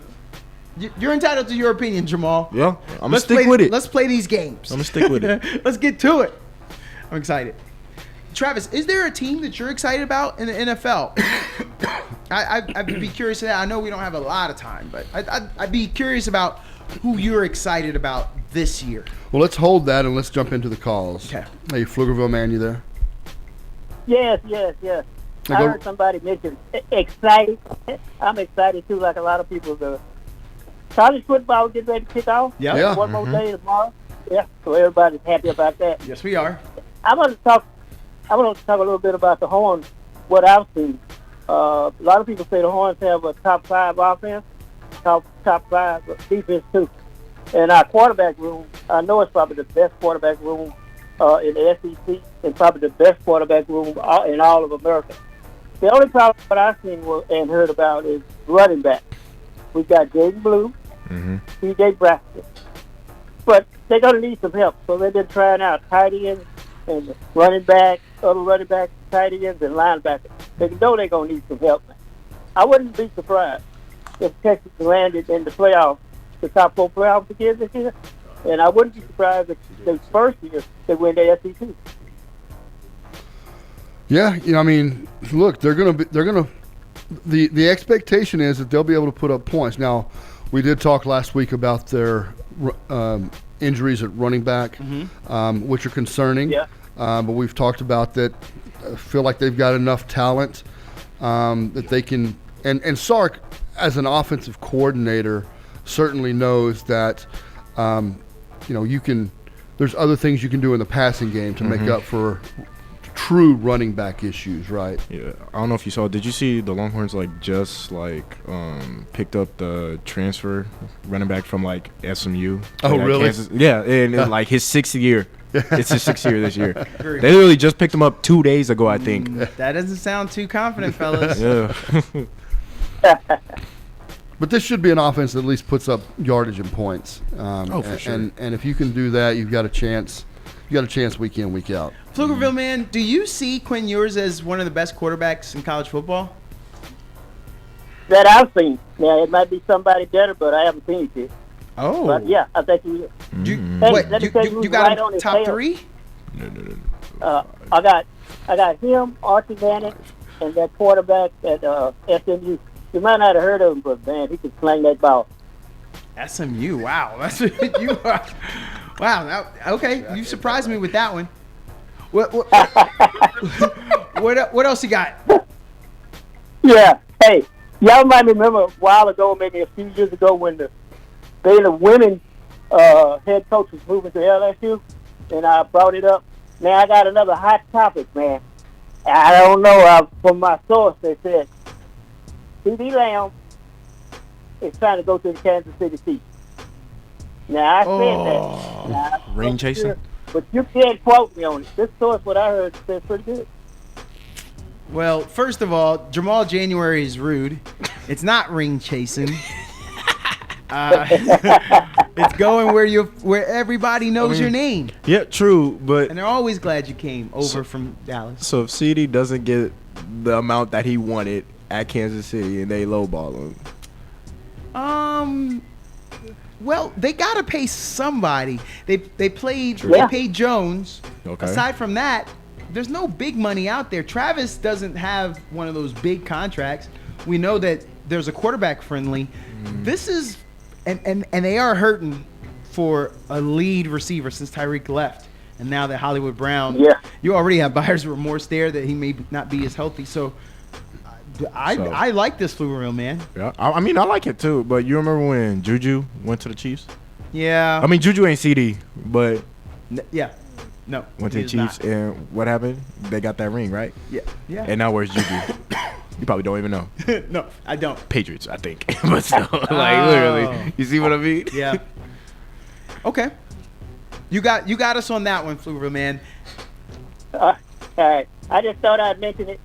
You're entitled to your opinion, Jamal. Yeah, I'm gonna stick with it. Let's play these games. I'm gonna stick with it. Let's get to it. I'm excited. Travis, is there a team that you're excited about in the NFL? I'd be curious to that. I know we don't have a lot of time, but I'd be curious about who you're excited about this year. Well, let's hold that and let's jump into the calls. Okay. Hey, Pflugerville man, you there? Yes. Now I go- heard somebody mention excited. I'm excited too, like a lot of people do. College football getting ready to kick off. Yeah. One more day tomorrow. Yeah, so everybody's happy about that. Yes, we are. I want to talk a little bit about the Horns, what I've seen. A lot of people say the Horns have a top 5 offense, top 5 defense too. And our quarterback room, I know it's probably the best quarterback room in the SEC and probably the best quarterback room in all of America. The only problem that I've seen and heard about is running back. We've got Jaden Blue, TJ Braxton. But they're going to need some help. So they've been trying out tight ends and running back, other running backs, tight ends, and linebackers. They know they're going to need some help. I wouldn't be surprised if Texas landed in the playoffs, the top 4 playoffs again this year. And I wouldn't be surprised if the first year they win the SEC. Yeah, I mean, look, the expectation is that they'll be able to put up points. Now, we did talk last week about their injuries at running back, which are concerning. Yeah. But we've talked about that. I feel like they've got enough talent that they can. And Sark, as an offensive coordinator, certainly knows that you can. There's other things you can do in the passing game to make up for true running back issues, right? Yeah, I don't know if you saw. Did you see the Longhorns just picked up the transfer running back from SMU? Oh, really? Kansas? Yeah, and it's his 6th year. It's his 6th year this year. They literally just picked him up 2 days ago, I think. That doesn't sound too confident, fellas. Yeah. But this should be an offense that at least puts up yardage and points. For sure. And if you can do that, you've got a chance. You got a chance week in, week out. Pflugerville man, do you see Quinn Ewers as one of the best quarterbacks in college football? That I've seen. Now, it might be somebody better, but I haven't seen it yet. Oh. But, yeah, I think he is. You got him top 3? No. I got him, Archie Manning, and that quarterback at SMU. You might not have heard of him, but, man, he can sling that ball. SMU, wow. That's what you are. Wow. Okay, you surprised me with that one. What else you got? Yeah. Hey, y'all might remember a while ago, maybe a few years ago, when the Baylor women's head coach was moving to LSU, and I brought it up. Now, I got another hot topic, man. I don't know. From my source, they said CeeDee Lamb is trying to go to the Kansas City Chiefs. Now, I said that. Now, Ring chasing? sure, but you can't quote me on it. This source, what I heard, says pretty good. Well, first of all, Jamal January is rude. It's not ring chasing. It's going where everybody knows your name, Yeah, true, but and they're always glad you came over from Dallas. so if CD doesn't get the amount that he wanted at Kansas City and they lowball him, Well, they gotta pay somebody. They paid Jones. Okay. Aside from that, there's no big money out there. Travis doesn't have one of those big contracts. We know that there's a quarterback friendly. This is and they are hurting for a lead receiver since Tyreek left. And now that Hollywood Brown, you already have buyer's remorse there that he may not be as healthy. So I like this Pflugerville, man. yeah, I mean I like it too. But you remember when Juju went to the Chiefs? Yeah. I mean Juju ain't CD, but Yeah. No. went to he the is not. Chiefs and what happened? They got that ring, right? Yeah. Yeah. And now where's Juju? You probably don't even know. No, I don't. Patriots, I think. But still, literally, you see what I mean? Yeah. Okay. You got us on that one, Pflugerville, man. All right. I just thought I'd mention it.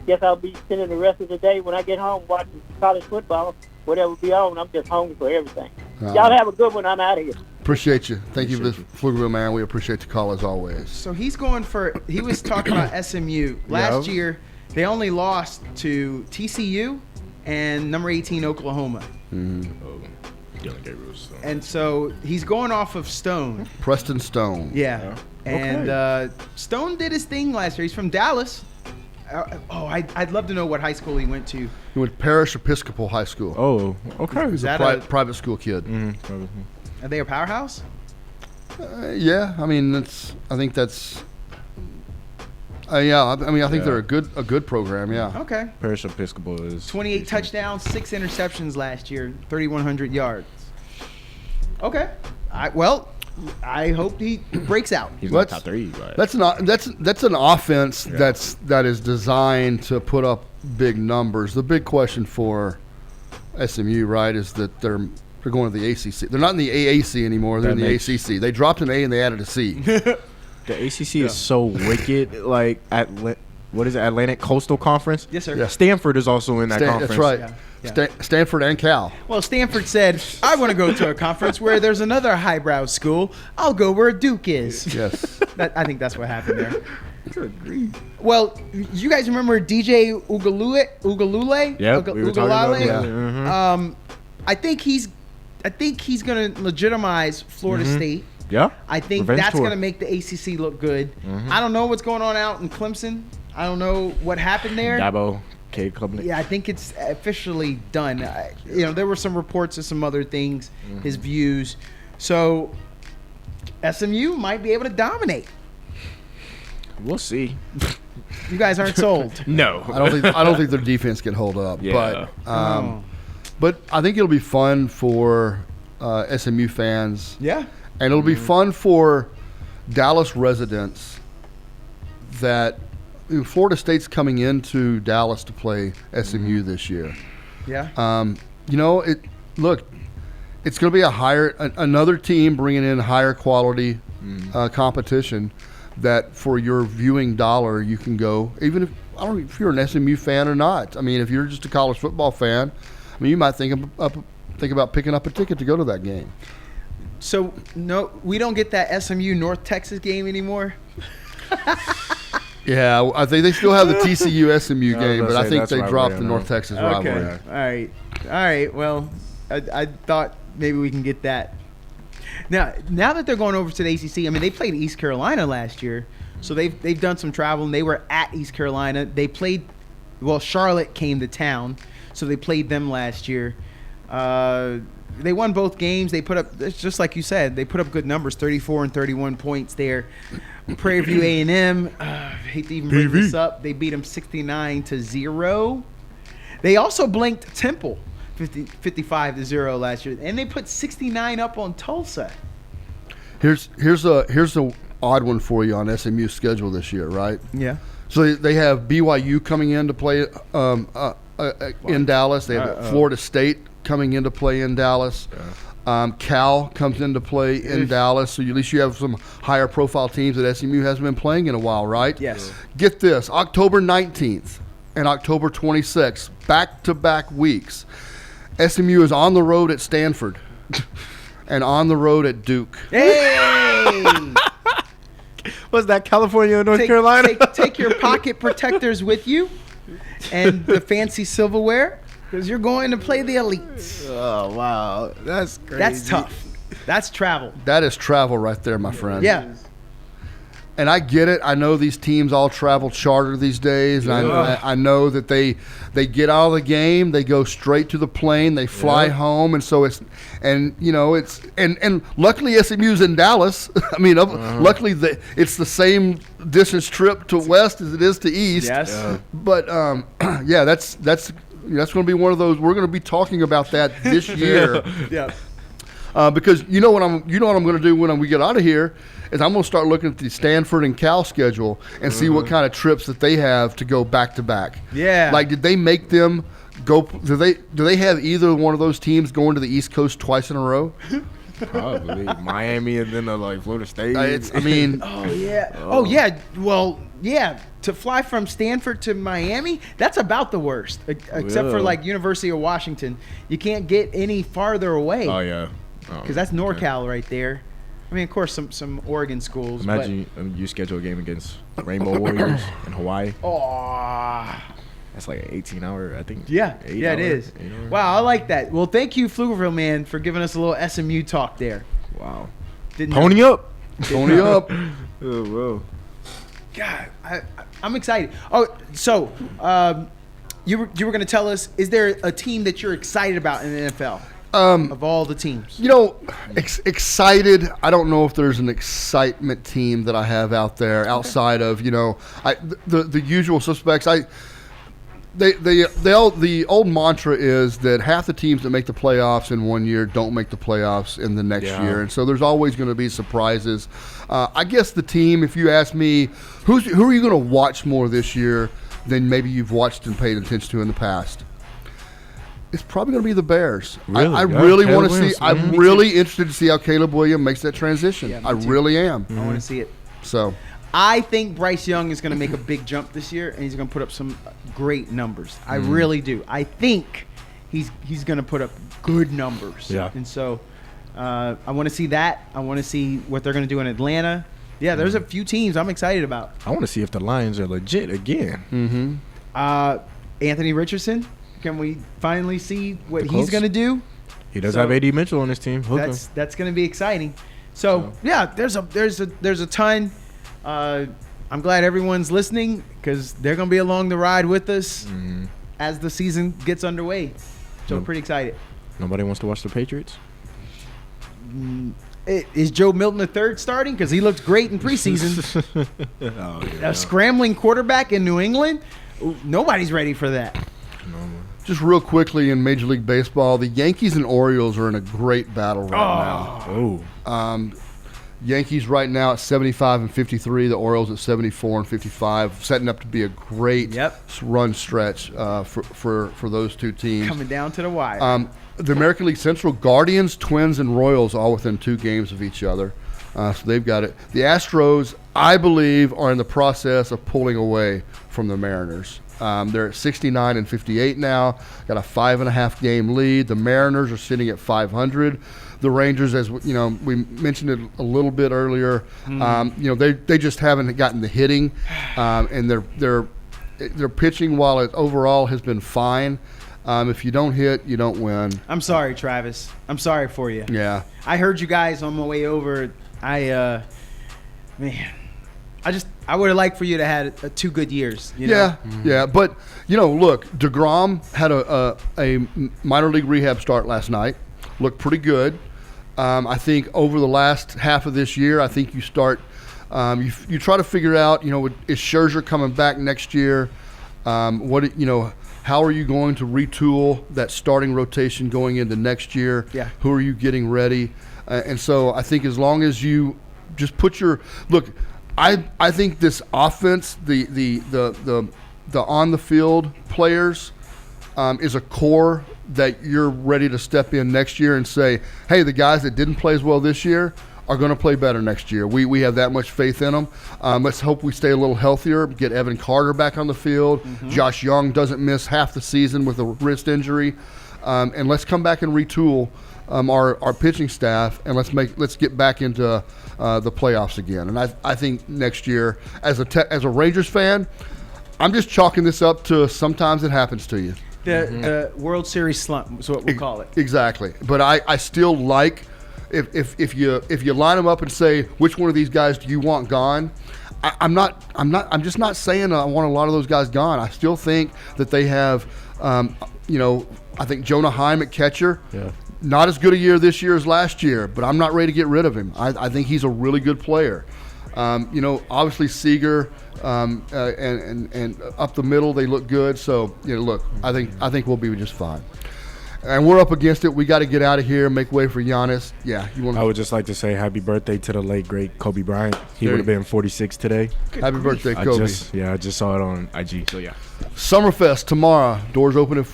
Guess I'll be spending the rest of the day when I get home watching college football. Whatever be on, I'm just hungry for everything. Y'all have a good one. I'm out of here. Appreciate you. Thank you, Pflugerville man. We appreciate the call as always. So he was talking about SMU. Last year, they only lost to TCU and number 18 Oklahoma. Dylan Gabriel's. And so he's going off of Stone. Preston Stone. Yeah. And Stone did his thing last year. He's from Dallas. I'd love to know what high school he went to. He went Parish Episcopal High School. Oh, okay. He's that a private school kid. Are they a powerhouse? Yeah, I mean I think that's. Yeah, I mean I think they're a good program. Yeah. Okay. Parish Episcopal is 28 touchdowns, 6 interceptions last year, 3,100 yards. Okay. I hope he breaks out. He's not top 3. But. That's an offense that is designed to put up big numbers. The big question for SMU, right, is that they're going to the ACC. They're not in the AAC anymore. They're in the ACC. They dropped an A and they added a C. The ACC is so wicked. Like what is it? Atlantic Coastal Conference. Yes, sir. Yeah. Stanford is also in that conference. That's right. Yeah. Stanford and Cal. Well, Stanford said, I want to go to a conference where there's another highbrow school. I'll go where Duke is. Yes. I think that's what happened there. Good grief. Well, you guys remember DJ Ugalule? Yeah, we were talking about him. Yeah. I think he's going to legitimize Florida State. Yeah. I think Revenge that's tour. going to make the ACC look good. I don't know what's going on out in Clemson. I don't know what happened there. Dabo, Cade Klubnik. Yeah, I think it's officially done. There were some reports of some other things, his views. So SMU might be able to dominate. We'll see. You guys aren't sold. No. I don't think their defense can hold up. Yeah. But I think it'll be fun for SMU fans. Yeah. And it'll be fun for Dallas residents that Florida State's coming into Dallas to play SMU this year. Yeah. It's going to be another team bringing in higher quality competition that for your viewing dollar you can go, even if you're an SMU fan or not. I mean, if you're just a college football fan, I mean, you might think about picking up a ticket to go to that game. So, no, we don't get that SMU North Texas game anymore? Yeah, I think they still have the TCU SMU game, but I think they dropped the North now. Texas rivalry. Okay. All right. Well, I thought maybe we can get that. Now that they're going over to the ACC, I mean, they played East Carolina last year, so they've done some travel, and they were at East Carolina. They played, Charlotte came to town, so they played them last year. They won both games. They put up, just like you said, they put up good numbers, 34 and 31 points there. Prairie View A&M, hate to even bring this up, they beat them 69-0. They also blanked Temple 55-0 last year, and they put 69 up on Tulsa. Here's a odd one for you on SMU's schedule this year, right? Yeah. So they have BYU coming in to play in Dallas. They have Florida State coming into play in Dallas. Cal comes into play in Dallas. So at least you have some higher profile teams that SMU hasn't been playing in a while, right? Yes. Get this, October 19th and October 26th, back-to-back weeks. SMU is on the road at Stanford and on the road at Duke. Hey! Was that California or North Carolina? Take your pocket protectors with you and the fancy silverware, because you're going to play the elites. Oh, wow. That's crazy. That's tough. That's travel. That is travel right there, my friend. Yeah. And I get it. I know these teams all travel charter these days. And I know that they get out of the game, they go straight to the plane, they fly home, and so and luckily SMU's in Dallas. I mean, luckily it's the same distance trip to west as it is to east. Yes. But that's going to be one of those. We're going to be talking about that this year. Yeah. Because you know what I'm going to do when we get out of here is I'm going to start looking at the Stanford and Cal schedule and see what kind of trips that they have to go back to back. Yeah. Like, did they make them go? Do they have either one of those teams going to the East Coast twice in a row? Probably Miami and then Florida State. Oh yeah. Well, yeah. To fly from Stanford to Miami, that's about the worst. Except for University of Washington, you can't get any farther away. Oh yeah. Because that's NorCal right there. I mean, of course, some Oregon schools. Imagine you schedule a game against Rainbow Warriors in Hawaii. Oh, That's like an 18-hour, I think. Yeah, it is. Wow, I like that. Well, thank you, Pflugerville man, for giving us a little SMU talk there. Wow. Didn't Pony know. up. Pony up. Oh, whoa. God, I'm excited. Oh, so you were going to tell us, is there a team that you're excited about in the NFL of all the teams? You know, excited. I don't know if there's an excitement team that I have out there outside of, you know, the usual suspects. The old mantra is that half the teams that make the playoffs in one year don't make the playoffs in the next year, and so there's always going to be surprises. I guess the team, if you ask me, who are you going to watch more this year than maybe you've watched and paid attention to in the past? It's probably going to be the Bears. Really? I Yeah, really want to Caleb see. I'm Williams. really interested to see how Caleb Williams makes that transition. Yeah, me I too. really am. I want to see it. So. I think Bryce Young is going to make a big jump this year, and he's going to put up some great numbers. I really do. I think he's going to put up good numbers. Yeah. And so I want to see that. I want to see what they're going to do in Atlanta. Yeah, there's a few teams I'm excited about. I want to see if the Lions are legit again. Anthony Richardson, can we finally see what The he's Colts? going to do? He does So- have A.D. Mitchell on his team. Hook him. That's going to be exciting. So yeah, there's a ton. I'm glad everyone's listening because they're going to be along the ride with us as the season gets underway. So Yep. pretty excited. Nobody wants to watch the Patriots? Is Joe Milton III starting? Because he looked great in preseason. Oh, yeah. A scrambling quarterback in New England. Ooh, nobody's ready for that. Just real quickly in Major League Baseball, the Yankees and Orioles are in a great battle right Oh. now. Yankees right now at 75 and 53. The Orioles at 74 and 55, setting up to be a great run stretch for those two teams. Coming down to the wire. The American League Central, Guardians, Twins, and Royals all within 2 games of each other. So they've got it. The Astros, I believe, are in the process of pulling away from the Mariners. They're at 69 and 58 now. Got a 5.5 game lead. The Mariners are sitting at 500. The Rangers, as you know, we mentioned it a little bit earlier. You know, they just haven't gotten the hitting, and their pitching, while it overall has been fine. If you don't hit, you don't win. I'm sorry, Travis. I'm sorry for you. Yeah. I heard you guys on my way over. I would have liked for you to have 2 good years. You know? Yeah. But, you know, look, DeGrom had a minor league rehab start last night. Looked pretty good. I think over the last half of this year, I think you start you try to figure out, you know, is Scherzer coming back next year? How are you going to retool that starting rotation going into next year? Yeah. Who are you getting ready? And so I think as long as you just put your look, I think this offense, the on the field players, is a core that you're ready to step in next year and say, hey, the guys that didn't play as well this year are going to play better next year. We have that much faith in them. Let's hope we stay a little healthier, get Evan Carter back on the field. Josh Young doesn't miss half the season with a wrist injury. And let's come back and retool our pitching staff, and let's get back into the playoffs again. And I think next year, as a Rangers fan, I'm just chalking this up to sometimes it happens to you. The World Series slump is what we'll call it. Exactly. But I still like if you line them up and say which one of these guys do you want gone. I'm just not saying I want a lot of those guys gone. I still think that they have I think Jonah Heim at catcher. Yeah. Not as good a year this year as last year, but I'm not ready to get rid of him. I think he's a really good player. Obviously Seager and up the middle they look good. So look, I think we'll be just fine. And we're up against it. We got to get out of here, make way for Giannis. Yeah, I would just like to say happy birthday to the late great Kobe Bryant. He would have been 46 today. Happy birthday, Kobe. I just saw it on IG. So yeah. Summerfest tomorrow. Doors open at